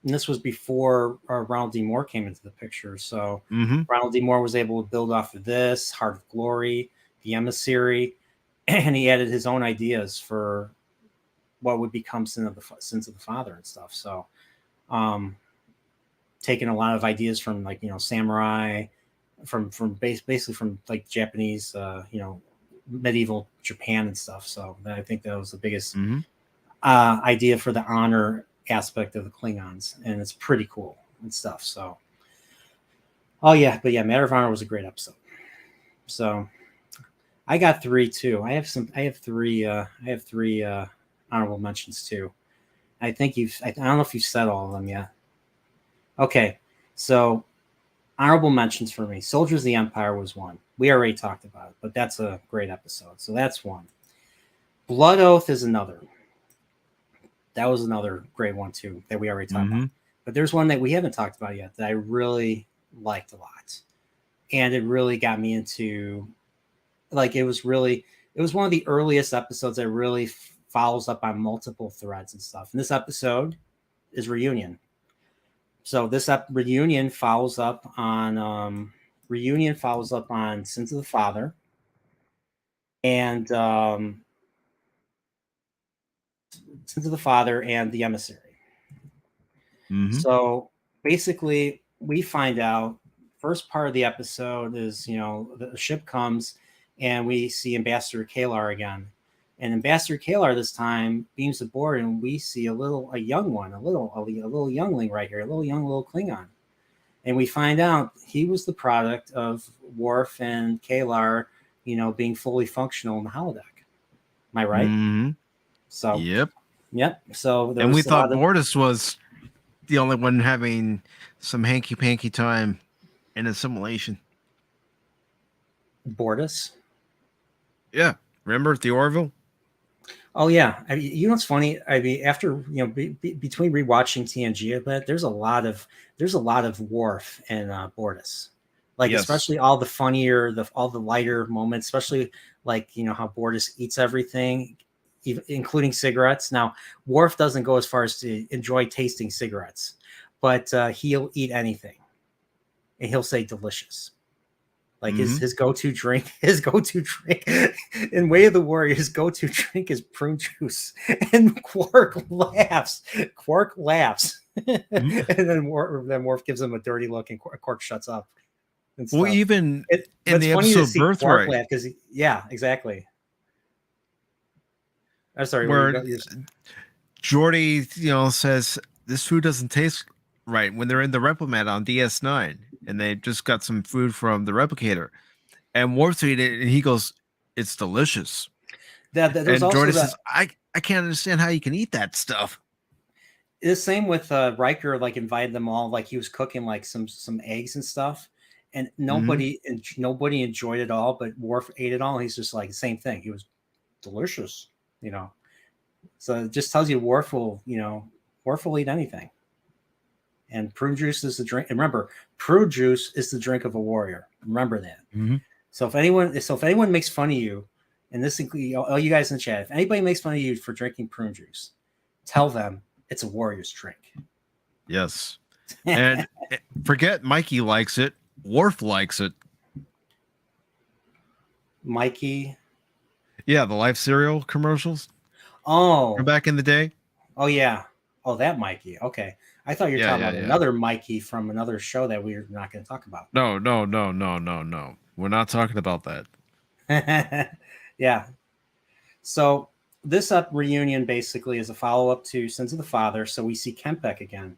And this was before Ronald D. Moore came into the picture. So Mm-hmm. Ronald D. Moore was able to build off of this, Heart of Glory, The Emissary, and he added his own ideas for what would become Sins of the Father and stuff. So taking a lot of ideas from samurai, from basically from Japanese, medieval Japan and stuff. So I think that was the biggest idea for the honor aspect of the Klingons, and it's pretty cool and stuff. So Matter of Honor was a great episode. So I got 3 too. I have 3 honorable mentions too. I think I don't know if you've said all of them yet. Okay, so honorable mentions for me. Soldiers of the Empire was one. We already talked about it, but that's a great episode. So that's one. Blood Oath is another. That was another great one too that we already talked about. But there's one that we haven't talked about yet that I really liked a lot. And it really got me into it was one of the earliest episodes that really follows up on multiple threads and stuff. And this episode is Reunion. So this Reunion follows up on Sins of the Father and Sins of the Father and the Emissary. Mm-hmm. So basically, we find out first part of the episode is the ship comes and we see Ambassador K'Ehleyr again, and Ambassador K'Ehleyr this time beams aboard, and we see a young youngling right here, a little Klingon, And we find out he was the product of Worf and Kalar, being fully functional in the holodeck. Am I right? Mm-hmm. So, Yep. yep. So there And we was a thought lot of Bortus was the only one having some hanky panky time in assimilation. Bortus. Yeah. Remember at the Orville? Oh yeah, I mean, what's funny? I mean, after between rewatching TNG a bit, there's a lot of Worf and Bortus, like Yes. especially all the funnier, all the lighter moments, especially like how Bortus eats everything, including cigarettes. Now Worf doesn't go as far as to enjoy tasting cigarettes, but he'll eat anything, and he'll say delicious. Like Mm-hmm. his go-to drink, in Way of the Warrior, his go-to drink is prune juice. And Quark laughs. And then Worf gives him a dirty look, and Quark shuts up and Well, stuff. even But in it's the funny to episode see Quark Birthright, laugh because, yeah, exactly. I'm sorry, where you where go? Geordi, says this food doesn't taste right when they're in the replimat on DS9 and they just got some food from the replicator. And Worf's eat it and he goes, "It's delicious." There's And also Geordi that. says, I can't understand how you can eat that stuff. The same with Riker, like invited them all, like he was cooking like some eggs and stuff, and Mm-hmm. nobody enjoyed it all, but Worf ate it all. He's just like the same thing. He was delicious, you know. So it just tells you Worf will eat anything. And prune juice is the drink. And remember, prune juice is the drink of a warrior. Remember that. Mm-hmm. So if anyone makes fun of you, and this includes all you guys in the chat, if anybody makes fun of you for drinking prune juice, tell them it's a warrior's drink. Yes. And forget Mikey likes it. Worf likes it. Mikey. Yeah, the Life cereal commercials from Oh, back in the day. oh yeah. Oh, that Mikey. Okay. I thought you were Yeah, talking yeah, about yeah. another Mikey from another show that we're not going to talk about. No, no, no, no, no, no. We're not talking about that. Yeah. So this up reunion basically is a follow up to Sins of the Father. So we see Kempek again.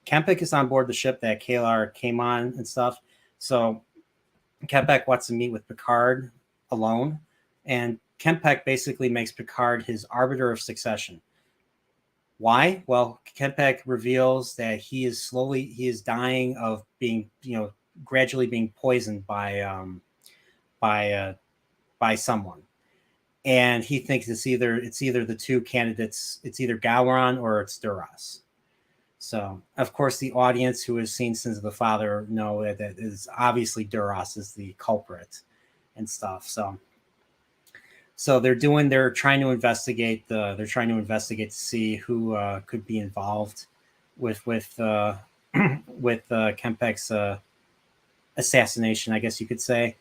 Kempek is on board the ship that Kalar came on and stuff. So Kempek wants to meet with Picard alone, and Kempek basically makes Picard his arbiter of succession. Why? Well, Kempek reveals that he is dying of being, gradually being poisoned by by someone, and he thinks it's either the two candidates. It's either Gowron or it's Duras. So, of course, the audience who has seen Sins of the Father know that is obviously Duras is the culprit and stuff. So they're trying to investigate to see who could be involved with with Kempek's assassination, I guess you could say.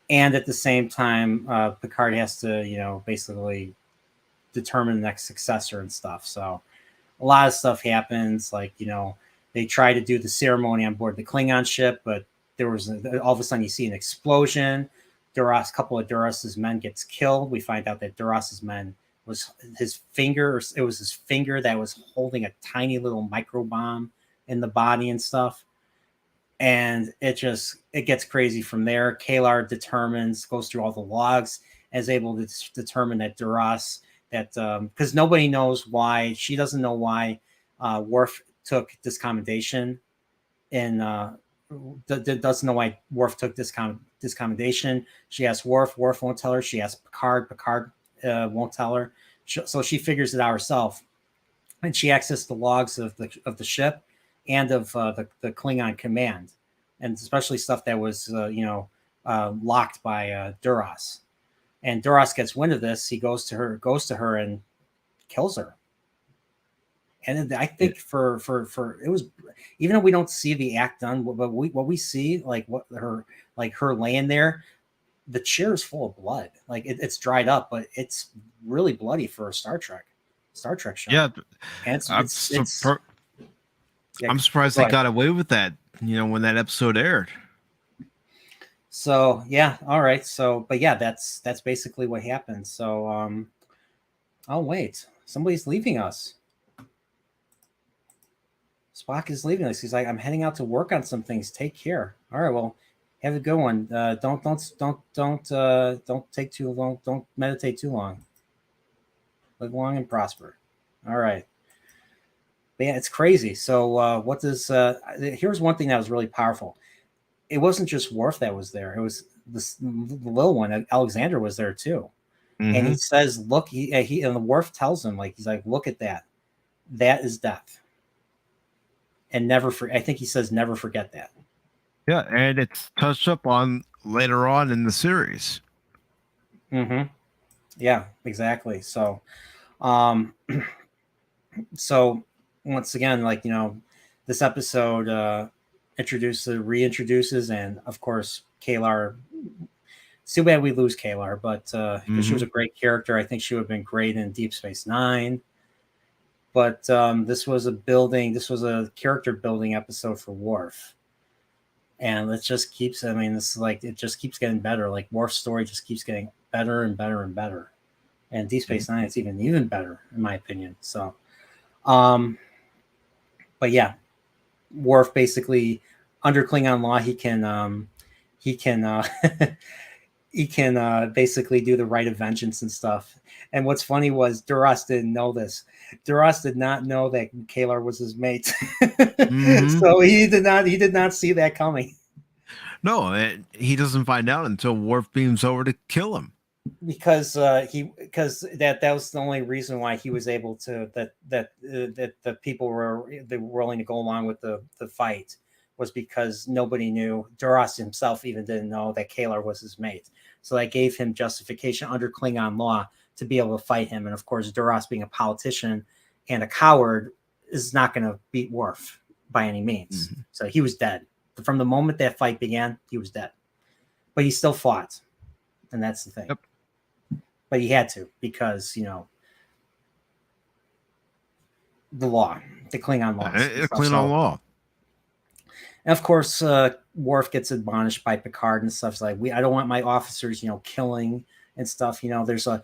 And at the same time, Picard has to, basically determine the next successor and stuff. So a lot of stuff happens. Like, they try to do the ceremony on board the Klingon ship, but all of a sudden you see an explosion. A couple of Duras's men gets killed. We find out that Duras's men was his finger. It was his finger that was holding a tiny little micro bomb in the body and stuff. And it gets crazy from there. Kalar goes through all the logs, and is able to determine that Duras, that because nobody knows why, she doesn't know why Worf took this commendation, and doesn't know why Worf took this commendation. She asks Worf won't tell her. She asks Picard won't tell her. So she figures it out herself, and she accessed the logs of the ship and of the Klingon command, and especially stuff that was locked by Duras. And Duras gets wind of this. He goes to her and kills her. And I think for it was, even though we don't see the act done, but what we see, like her laying there, the chair is full of blood. Like it's dried up, but it's really bloody for a Star Trek show. Yeah, And I'm surprised they got away with that. When that episode aired. So yeah, all right. So, but yeah, that's basically what happened. So, oh wait, somebody's leaving us. Spock is leaving us. He's like, I'm heading out to work on some things. Take care. All right, well, have a good one. Don't take too long. Don't meditate too long. Live long and prosper. All right. But yeah, it's crazy. So what does here's one thing that was really powerful. It wasn't just Worf that was there. It was the little one. Alexander was there too. And he says, look, he and the Worf tells him, like, he's like, look at that. That is death. And I think he says, never forget that. Yeah, and it's touched up on later on in the series. Mm-hmm. Yeah, exactly. So, so once again, like, this episode reintroduces, and of course, K'Ehleyr. It's too bad we lose K'Ehleyr, but because she was a great character, I think she would have been great in Deep Space Nine. But this was a character building episode for Worf. And it just keeps, it just keeps getting better. Like, Worf's story just keeps getting better and better and better. And Deep Space Nine, it's even better, in my opinion. So, but yeah, Worf basically, under Klingon law, he can he can basically do the rite of vengeance and stuff. And what's funny was Duras didn't know this. Duras did not know that K'Ehleyr was his mate. So he did not see that coming. No, he doesn't find out until Worf beams over to kill him. Because that was the only reason why he was able to that the people were willing to go along with the fight, was because nobody knew. Duras himself even didn't know that K'Ehleyr was his mate. So that gave him justification under Klingon law to be able to fight him. And of course, Duras, being a politician and a coward, is not going to beat Worf by any means. So he was dead. From the moment that fight began, he was dead. But he still fought. And that's the thing. Yep. But he had to, because, the law, the Klingon law. Klingon law. And of course, Worf gets admonished by Picard and stuff. It's like, I don't want my officers, killing and stuff. There's a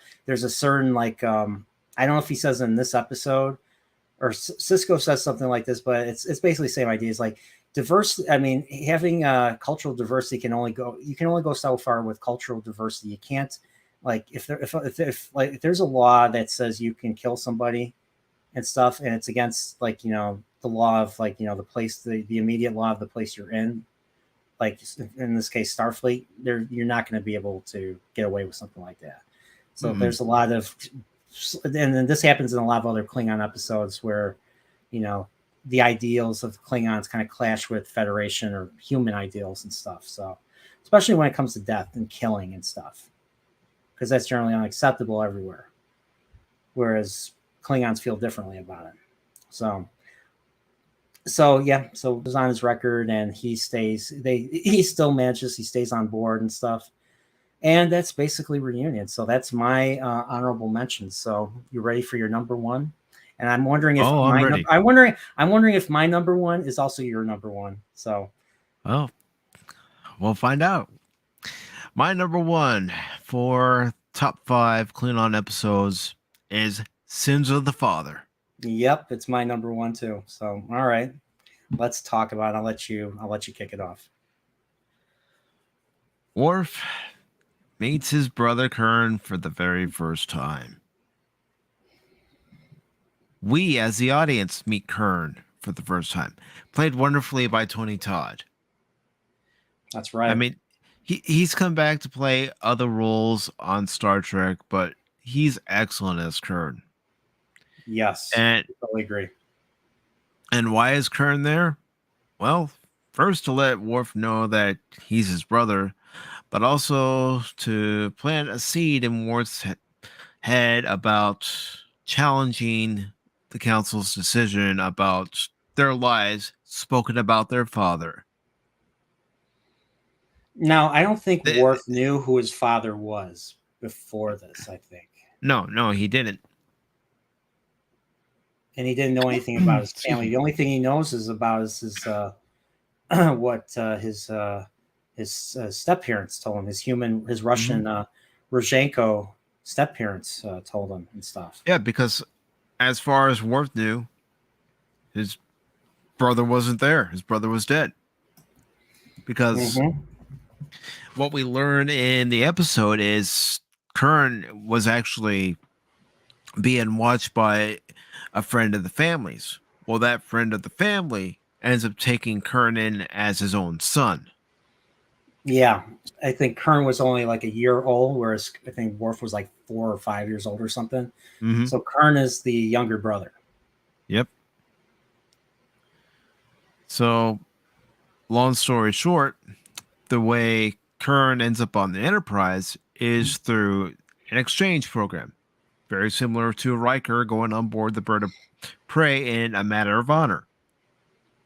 certain, like, I don't know if he says in this episode, or Cisco says something like this, but it's basically the same idea. It's like diversity. I mean, having cultural diversity you can only go so far with cultural diversity. You can't, like, if there's a law that says you can kill somebody and stuff, and it's against, like, the law of, like, the place, the immediate law of the place you're in, like in this case Starfleet, you're not going to be able to get away with something like that. So there's a lot of, and then this happens in a lot of other Klingon episodes where, the ideals of Klingons kind of clash with Federation or human ideals and stuff. So especially when it comes to death and killing and stuff, because that's generally unacceptable everywhere, whereas Klingons feel differently about it. So yeah, so it was on his record, and he stays on board and stuff. And that's basically Reunion. So that's my honorable mention. So you ready for your number one? And I'm wondering if I'm wondering if my number one is also your number one. So, well, we'll find out. My number one for top 5 Klingon episodes is Sins of the Father. Yep, it's my number one too. So, all right, let's talk about it. I'll let you kick it off. Worf meets his brother Kurn for the very first time. We, as the audience, meet Kurn for the first time. Played wonderfully by Tony Todd. That's right. I mean, he's come back to play other roles on Star Trek, but he's excellent as Kurn. Yes, and I totally agree. And why is Kurn there? Well, first to let Worf know that he's his brother, but also to plant a seed in Worf's head about challenging the Council's decision about their lives spoken about their father. Now, I don't think Worf knew who his father was before this, I think. No, he didn't. And he didn't know anything about his family. The only thing he knows is about his step parents told him. His Russian Rozhenko step parents told him and stuff. Yeah, because as far as Worf knew, his brother wasn't there. His brother was dead. Because Mm-hmm. what we learn in the episode is Kern was actually being watched by a friend of the family's. Well, that friend of the family ends up taking Kern in as his own son. Yeah, I think Kern was only like a year old, whereas I think Worf was like 4 or 5 years old or something. Mm-hmm. So Kern is the younger brother. Yep. So, long story short, the way Kern ends up on the Enterprise is through an exchange program, very similar to Riker going on board the Bird of Prey in A Matter of Honor.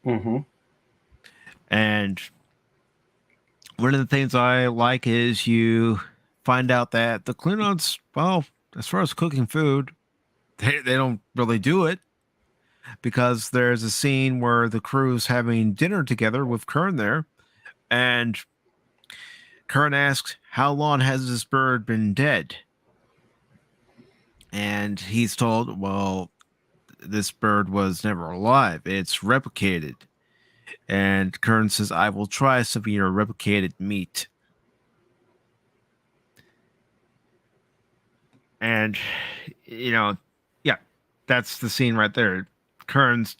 Mm-hmm. And one of the things I like is you find out that the Klingons, well, as far as cooking food, they don't really do it, because there's a scene where the crew's having dinner together with Kern there, and Kern asks, "How long has this bird been dead?" And he's told, "Well, this bird was never alive. It's replicated." And Kern says, "I will try some of your replicated meat." And, you know, yeah, that's the scene right there. Kern's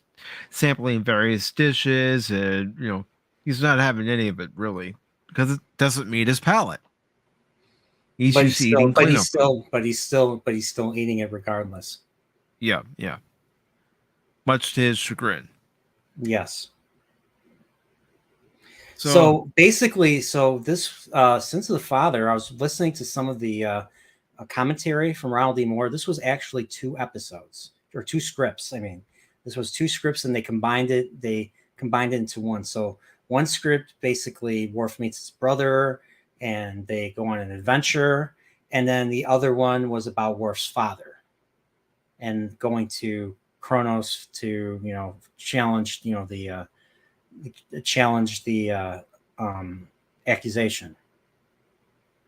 sampling various dishes, and, he's not having any of it really, because it doesn't meet his palate. He's But just eating Klingon food. but he's still eating it regardless. Yeah, yeah. Much to his chagrin. Yes. So, So basically, so this Sins of the Father, I was listening to some of the commentary from Ronald D. Moore. This was actually 2 episodes or 2 scripts. I mean, this was 2 scripts, and they combined it. They combined it into one. So one script, basically, Worf meets his brother, and they go on an adventure, and then the other one was about Worf's father and going to Kronos to challenge the accusation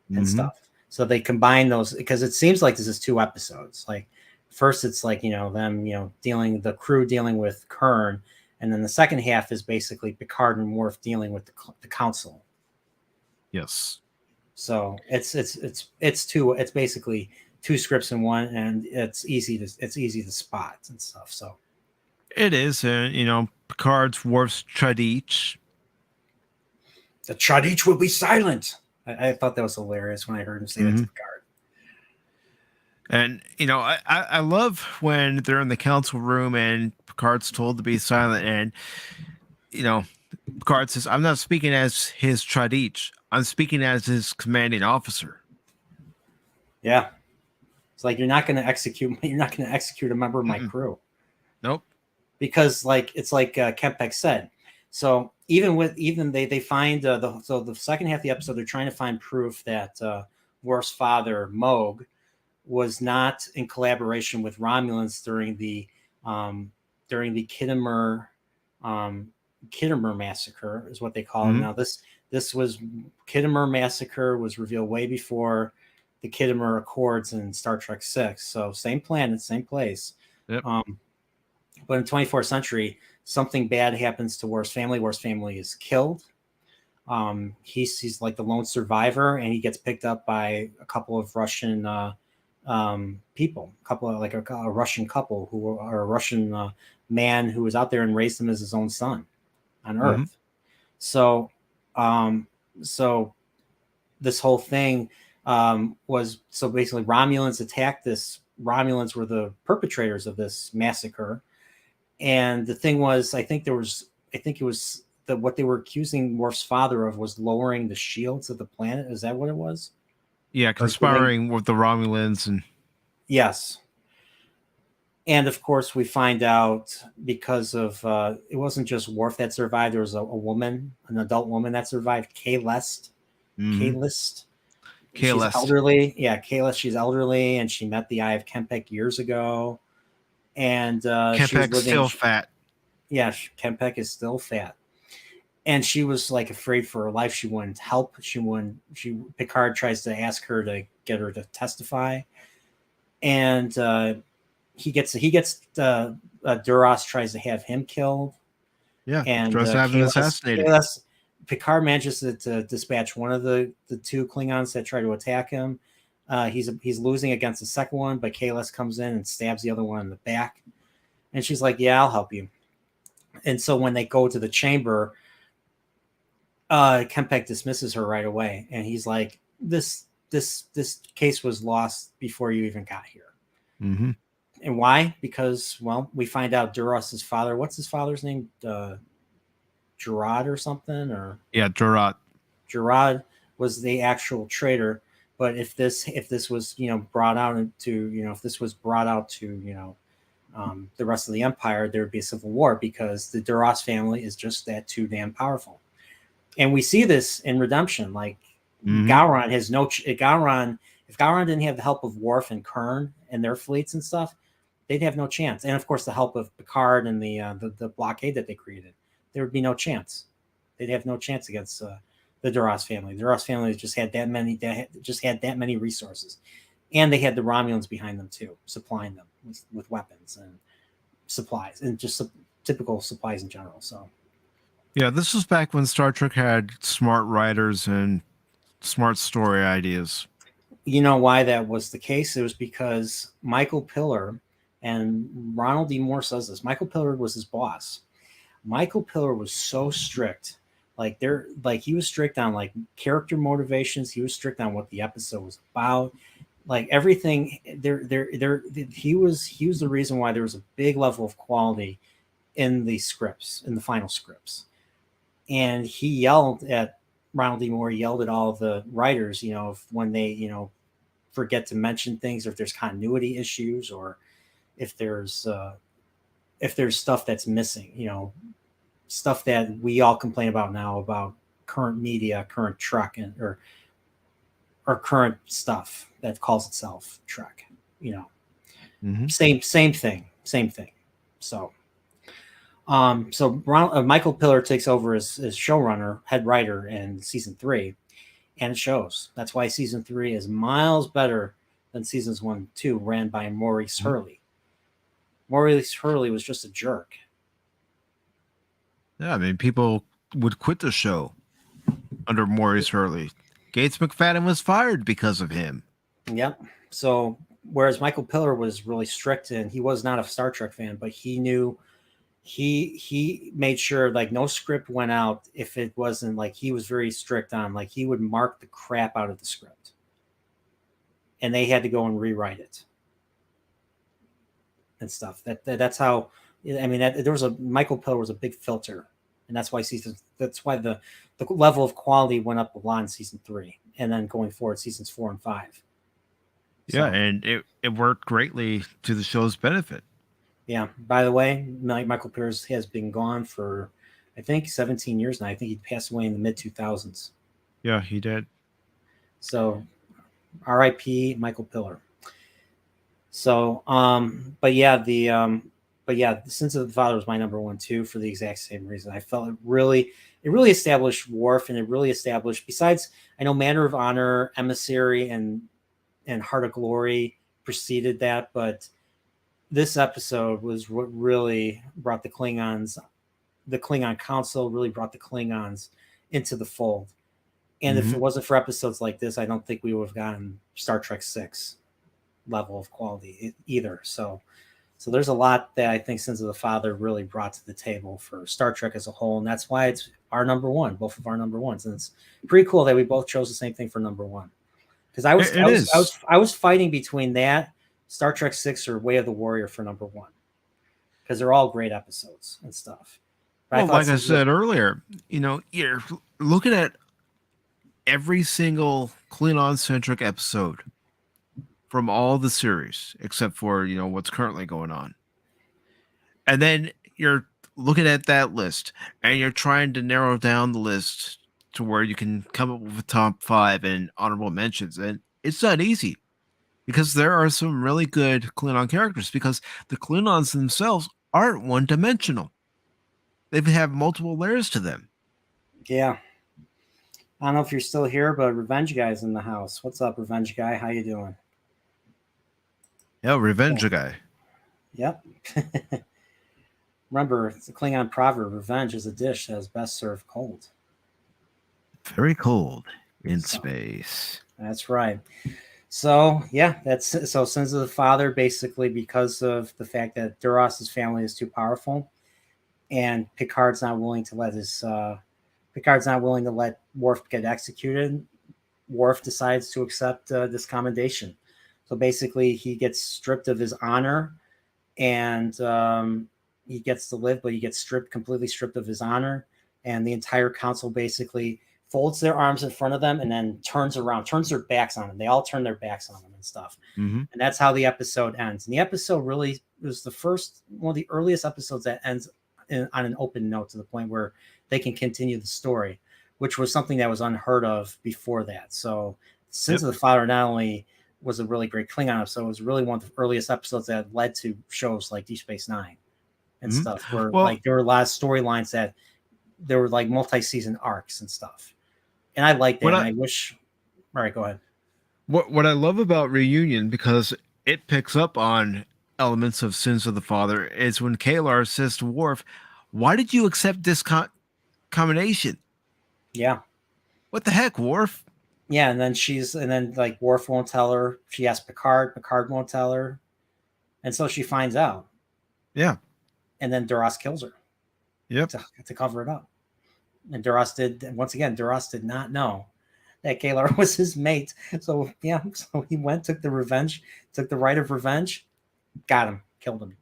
and mhm. stuff. So they combine those because it seems like this is 2 episodes. Like first, it's like them the crew dealing with Kern, and then the second half is basically Picard and Worf dealing with the council. Yes, So it's basically 2 scripts in one, and it's easy to spot and stuff. So it is. And, Picard's Worf's Chadich. the Chadich will be silent. I thought that was hilarious when I heard him say that to Mhm. Picard. And, I love when they're in the council room and Picard's told to be silent. And, you know, Picard says, "I'm not speaking as his Chadich. I'm speaking as his commanding officer." Yeah, it's like you're not going to execute. You're not going to execute a member of my Mm-mm. crew Nope. because, it's like Kempek said. So even they find the second half of the episode, they're trying to find proof that Worf's father Moog was not in collaboration with Romulans during the Kittimer massacre, is what they call it Mhm. now. This was Kittimer massacre was revealed way before the Kittimer Accords in Star Trek 6. So same planet, same place. Yep. But in 24th century, something bad happens to Worf's family. Worf's family is killed. He's like the lone survivor, and he gets picked up by a couple of Russian people, a couple of like a Russian couple who are a Russian man who was out there and raised him as his own son on Mhm. Earth. So, um, so this whole thing was so basically Romulans attacked this. Romulans were the perpetrators of this massacre, and the thing was, I think it was that what they were accusing Worf's father of was lowering the shields of the planet. Is that what it was? Yeah, Or giving conspiring with the Romulans. And yes. And of course, we find out because of it wasn't just Worf that survived. There was a woman, an adult woman that survived, Kay List. Mhm. Kay List. She's KLS. elderly. Yeah, Kay List. She's elderly, and she met the Eye of Kempek years ago. And she was Kempek's living. still fat. Yeah, Kempek is still fat, and she was like afraid for her life. She wouldn't help. She wouldn't. Picard tries to ask her to get her to testify, and he gets Duras tries to have him killed, Yeah, and just have him assassinated. Picard manages to dispatch one of the two Klingons that try to attack him. He's losing against the second one, but Kalis comes in and stabs the other one in the back, and she's like, "Yeah, I'll help you." And so when they go to the chamber, Kempek dismisses her right away, and he's like, "This case was lost before you even got here." Mm-hmm. And why? Because, well, we find out Duros's father. What's his father's name? Gerard or something, or Yeah, Durat. Gerard was the actual traitor. But if this was brought out to if this was brought out to the rest of the empire, there would be a civil war because the Duras family is just that too damn powerful. And we see this in Redemption. Like Gowron has no Gowron. If Gowron didn't have the help of Worf and Kern and their fleets and stuff, they'd have no chance. And of course, the help of Picard and the blockade that they created, there would be no chance. They'd have no chance against the Duras family. The Duras family just had that many resources, and they had the Romulans behind them too, supplying them with weapons and supplies and just typical supplies in general. So. Yeah, this was back when Star Trek had smart writers and smart story ideas. You know why that was the case? It was because Michael Piller, and Ronald D. Moore says this, Michael Piller was his boss. Michael Piller was so strict. He was strict on like character motivations. He was strict on what the episode was about. Like everything he was the reason why there was a big level of quality in the scripts, in the final scripts. And he yelled at Ronald D. Moore, yelled at all of the writers, when they, forget to mention things, or if there's continuity issues, or if there's stuff that's missing, stuff that we all complain about now about current media, current Trek, or current stuff that calls itself Trek, same thing. So. Michael Piller takes over as showrunner, head writer in season 3, and it shows. That's why season 3 is miles better than seasons 1 and 2, ran by Maurice Hurley. Maurice Hurley was just a jerk. Yeah, I mean, people would quit the show under Maurice Hurley. Gates McFadden was fired because of him. Yep. So whereas Michael Piller was really strict, and he was not a Star Trek fan, but he knew. He made sure like no script went out if it wasn't like, he was very strict on, like, he would mark the crap out of the script, and they had to go and rewrite it and stuff. That's how. I mean, Michael Piller was a big filter, and that's why the level of quality went up a lot in season 3, and then going forward seasons 4 and 5. Yeah, and it worked greatly to the show's benefit. Yeah. By the way, Michael Piller has been gone for, I think, 17 years now. I think he passed away in the mid 2000s. Yeah, he did. So, R.I.P. Michael Piller. So, but yeah, the Sins of the Father was my number 1 too, for the exact same reason. I felt it really established Worf, and it really established. Besides, I know Manner of Honor, Emissary, and Heart of Glory preceded that, but this episode was what really brought the Klingon Council, really brought the Klingons into the fold. And if it wasn't for episodes like this, I don't think we would have gotten Star Trek 6 level of quality either. So there's a lot that I think Sins of the Father really brought to the table for Star Trek as a whole. And that's why it's our number 1, both of our number 1s. And it's pretty cool that we both chose the same thing for number 1. Because I was fighting between that, Star Trek 6, or Way of the Warrior for number 1, because they're all great episodes and stuff. But well, like I said earlier, you're looking at every single Klingon-centric episode from all the series, except for, what's currently going on. And then you're looking at that list, and you're trying to narrow down the list to where you can come up with a top 5 and honorable mentions. And it's not easy, because there are some really good Klingon characters, because the Klingons themselves aren't one-dimensional. They have multiple layers to them. Yeah. I don't know if you're still here, but Revenge Guy's in the house. What's up, Revenge Guy? How you doing? Yeah, Revenge Guy. Yep. Remember, it's a Klingon proverb: "Revenge is a dish that is best served cold." Very cold in So space. that's right. So yeah, that's so Sins of the Father, basically because of the fact that Duras's family is too powerful, and Picard's not willing to let Worf get executed. Worf decides to accept this commendation. So basically, he gets stripped of his honor, and he gets to live, but he gets completely stripped of his honor, and the entire council basically folds their arms in front of them and then turns their backs on him. They all turn their backs on him and stuff. Mm-hmm. And that's how the episode ends. And the episode really was one of the earliest episodes that ends on an open note, to the point where they can continue the story, which was something that was unheard of before that. So Sins of the Father not only was a really great Klingon episode, it was really one of the earliest episodes that led to shows like Deep Space Nine and stuff, where like there were a lot of storylines that there were like multi-season arcs and stuff. And I like that. And I wish. All right, go ahead. What I love about Reunion, because it picks up on elements of Sins of the Father, is when Kalar says to Worf, "Why did you accept this combination?" Yeah. What the heck, Worf? Yeah, and then like Worf won't tell her. She asks Picard. Picard won't tell her, and so she finds out. Yeah. And then Duras kills her. Yep. To cover it up. And Duras did not know that Kalar was his mate. So yeah, so he went, took the right of revenge, got him, killed him.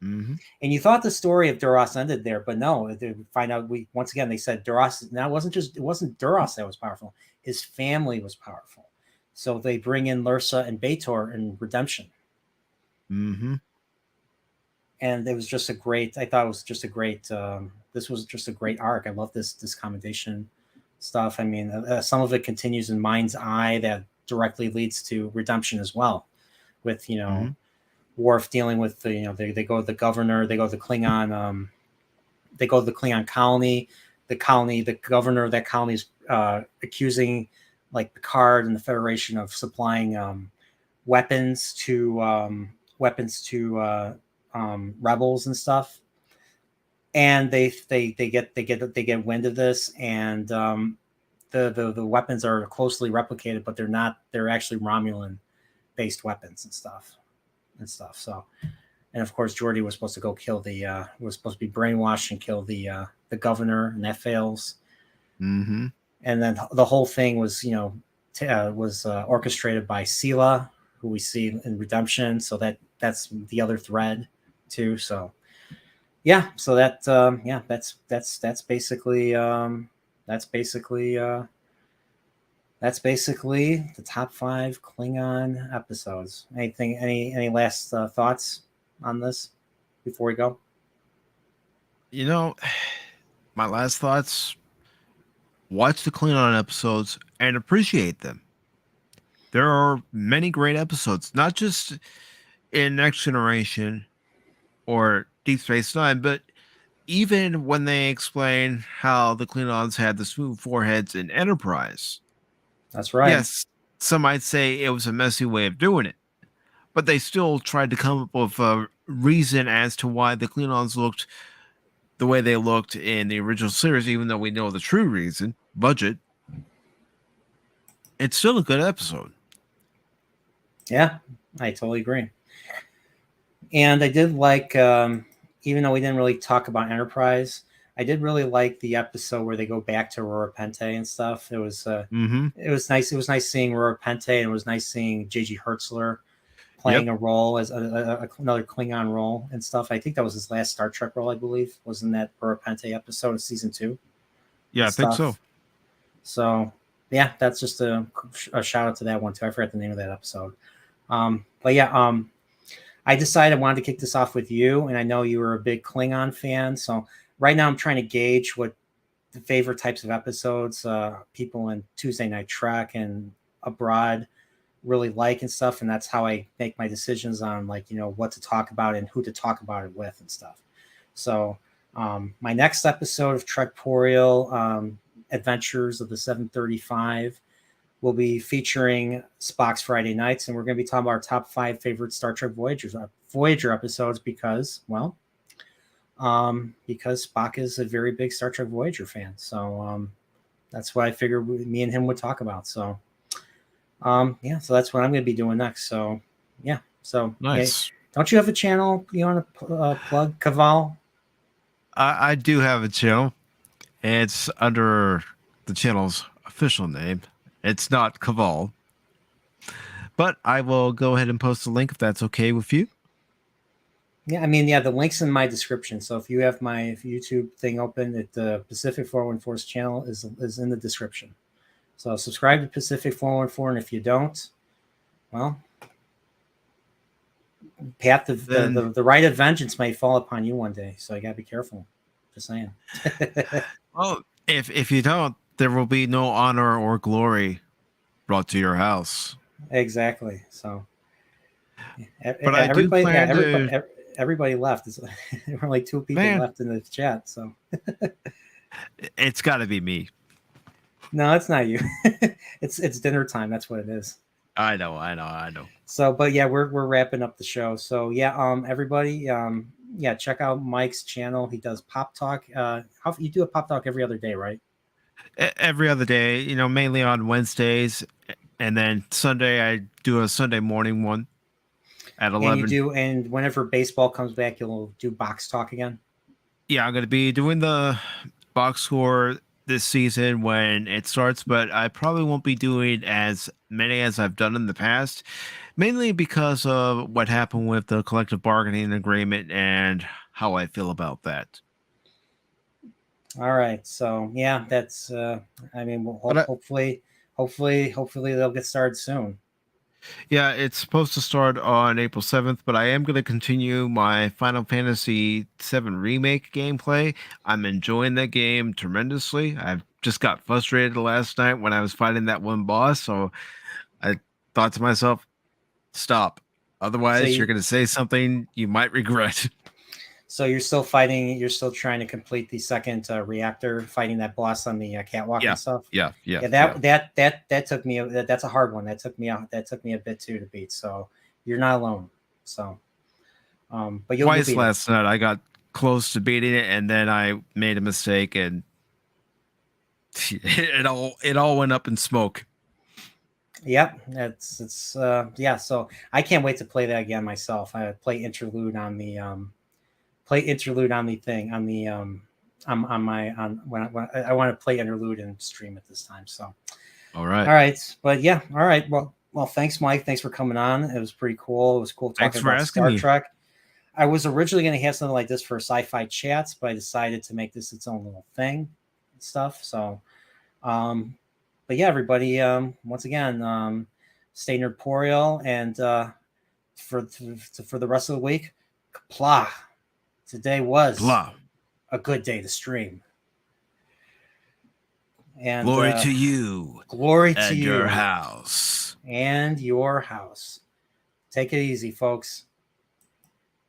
Mm-hmm. And you thought the story of Duras ended there, but no. They find out they said Duras. Now it wasn't Duras that was powerful. His family was powerful. So they bring in Lursa and B'Etor in Redemption. Mm-hmm. And it was just a great. I thought it was just a great. This was just a great arc. I love this commendation stuff. I mean, some of it continues in Mind's Eye that directly leads to Redemption as well, with Worf dealing with they go to the governor, they go to the Klingon, they go to the Klingon colony. The governor of that colony is accusing like Picard and the Federation of supplying weapons to rebels and stuff. And they get wind of this, and the weapons are closely replicated, but they're actually Romulan based weapons and stuff. So, and of course Geordi was supposed to go kill was supposed to be brainwashed and kill the governor, and that fails. Mm-hmm. And then the whole thing was orchestrated by Sela, who we see in Redemption. So that's the other thread too. So yeah, so that's basically the top 5 Klingon episodes. Any last thoughts on this before we go? My last thoughts: watch the Klingon episodes and appreciate them. There are many great episodes, not just in Next Generation or Deep Space Nine, but even when they explain how the Klingons had the smooth foreheads in Enterprise. That's right. Yes, some might say it was a messy way of doing it, but they still tried to come up with a reason as to why the Klingons looked the way they looked in the original series, even though we know the true reason, budget. It's still a good episode. Yeah, I totally agree. And I did like, even though we didn't really talk about Enterprise, I did really like the episode where they go back to Aurora Pente and stuff. It was it was nice. It was nice seeing Aurora Pente, and it was nice seeing J.G. Hertzler playing a role as another Klingon role and stuff. I think that was his last Star Trek role, I believe, was in that Aurora Pente episode of season 2. Yeah, I think so. So yeah, that's just a shout out to that one too. I forgot the name of that episode. But yeah, I decided I wanted to kick this off with you, and I know you were a big Klingon fan. So right now I'm trying to gauge what the favorite types of episodes people in Tuesday Night Trek and abroad really like and stuff. And that's how I make my decisions on what to talk about and who to talk about it with and stuff. So my next episode of Trekporeal Adventures of the 735 will be featuring Spock's Friday Nights, and we're going to be talking about our top 5 favorite Star Trek Voyager episodes because, well, because Spock is a very big Star Trek Voyager fan. So that's what I figured me and him would talk about. So yeah, so that's what I'm going to be doing next. So yeah, so hey, Nice. don't you have a channel you want to plug, Caval? I do have a channel. It's under the channel's official name. It's not Caval, but I will go ahead and post a link if that's okay with you. Yeah, I mean, yeah, the link's in my description. So if you have my YouTube thing open, the Pacific 414's channel is in the description. So subscribe to Pacific 414, and if you don't, well, path of Then, the right of vengeance may fall upon you one day. So you gotta be careful. Just saying. well, if you don't, there will be no honor or glory brought to your house. Exactly. So But I do everybody, yeah, plan to, everybody left. There were like 2 people man, left in the chat. So it's got to be me. no, it's not you. It's dinner time. That's what it is. I know. So, but yeah, we're wrapping up the show. So yeah, everybody, yeah, check out Mike's channel. He does Pop Talk. How you do a Pop Talk every other day, right? Every other day, mainly on Wednesdays, and then Sunday I do a Sunday morning one at And you 11. do, and whenever baseball comes back, you'll do Box Talk again. Yeah, I'm going to be doing the box score this season when it starts, but I probably won't be doing as many as I've done in the past, mainly because of what happened with the collective bargaining agreement and how I feel about that. All right. So yeah, that's. I mean, But hopefully they'll get started soon. yeah, it's supposed to start on April 7th, but I am going to continue my Final Fantasy VII Remake gameplay. I'm enjoying that game tremendously. I've just got frustrated last night when I was fighting that one boss, so I thought to myself, stop. So Otherwise, you're you, going to say something you might regret. so you're still fighting. You're still trying to complete the second reactor, fighting that boss on the catwalk Yeah, and stuff. yeah, yeah, Yeah, yeah. that took me. That's a hard one. That took me a bit too to beat. So you're not alone. So, but you'll Twice beat it. last night, I got close to beating it, and then I made a mistake, and it all went up in smoke. Yep, it's yeah. So I can't wait to play that again myself. I play interlude on the thing on the on my on when I want to play interlude and stream it this time. So All right. all right, but yeah, all right. Well, thanks, Mike. Thanks for coming on. It was pretty cool. It was cool Thanks talking for about asking Star me. Trek. I was originally going to have something like this for sci-fi chats, but I decided to make this its own little thing and stuff. So, but yeah, everybody, once again, stay Nerdporeal, and for the rest of the week, Qapla. Today was Blah. a good day to stream, and Glory to you glory to and your you house. and your house. Take it easy, folks.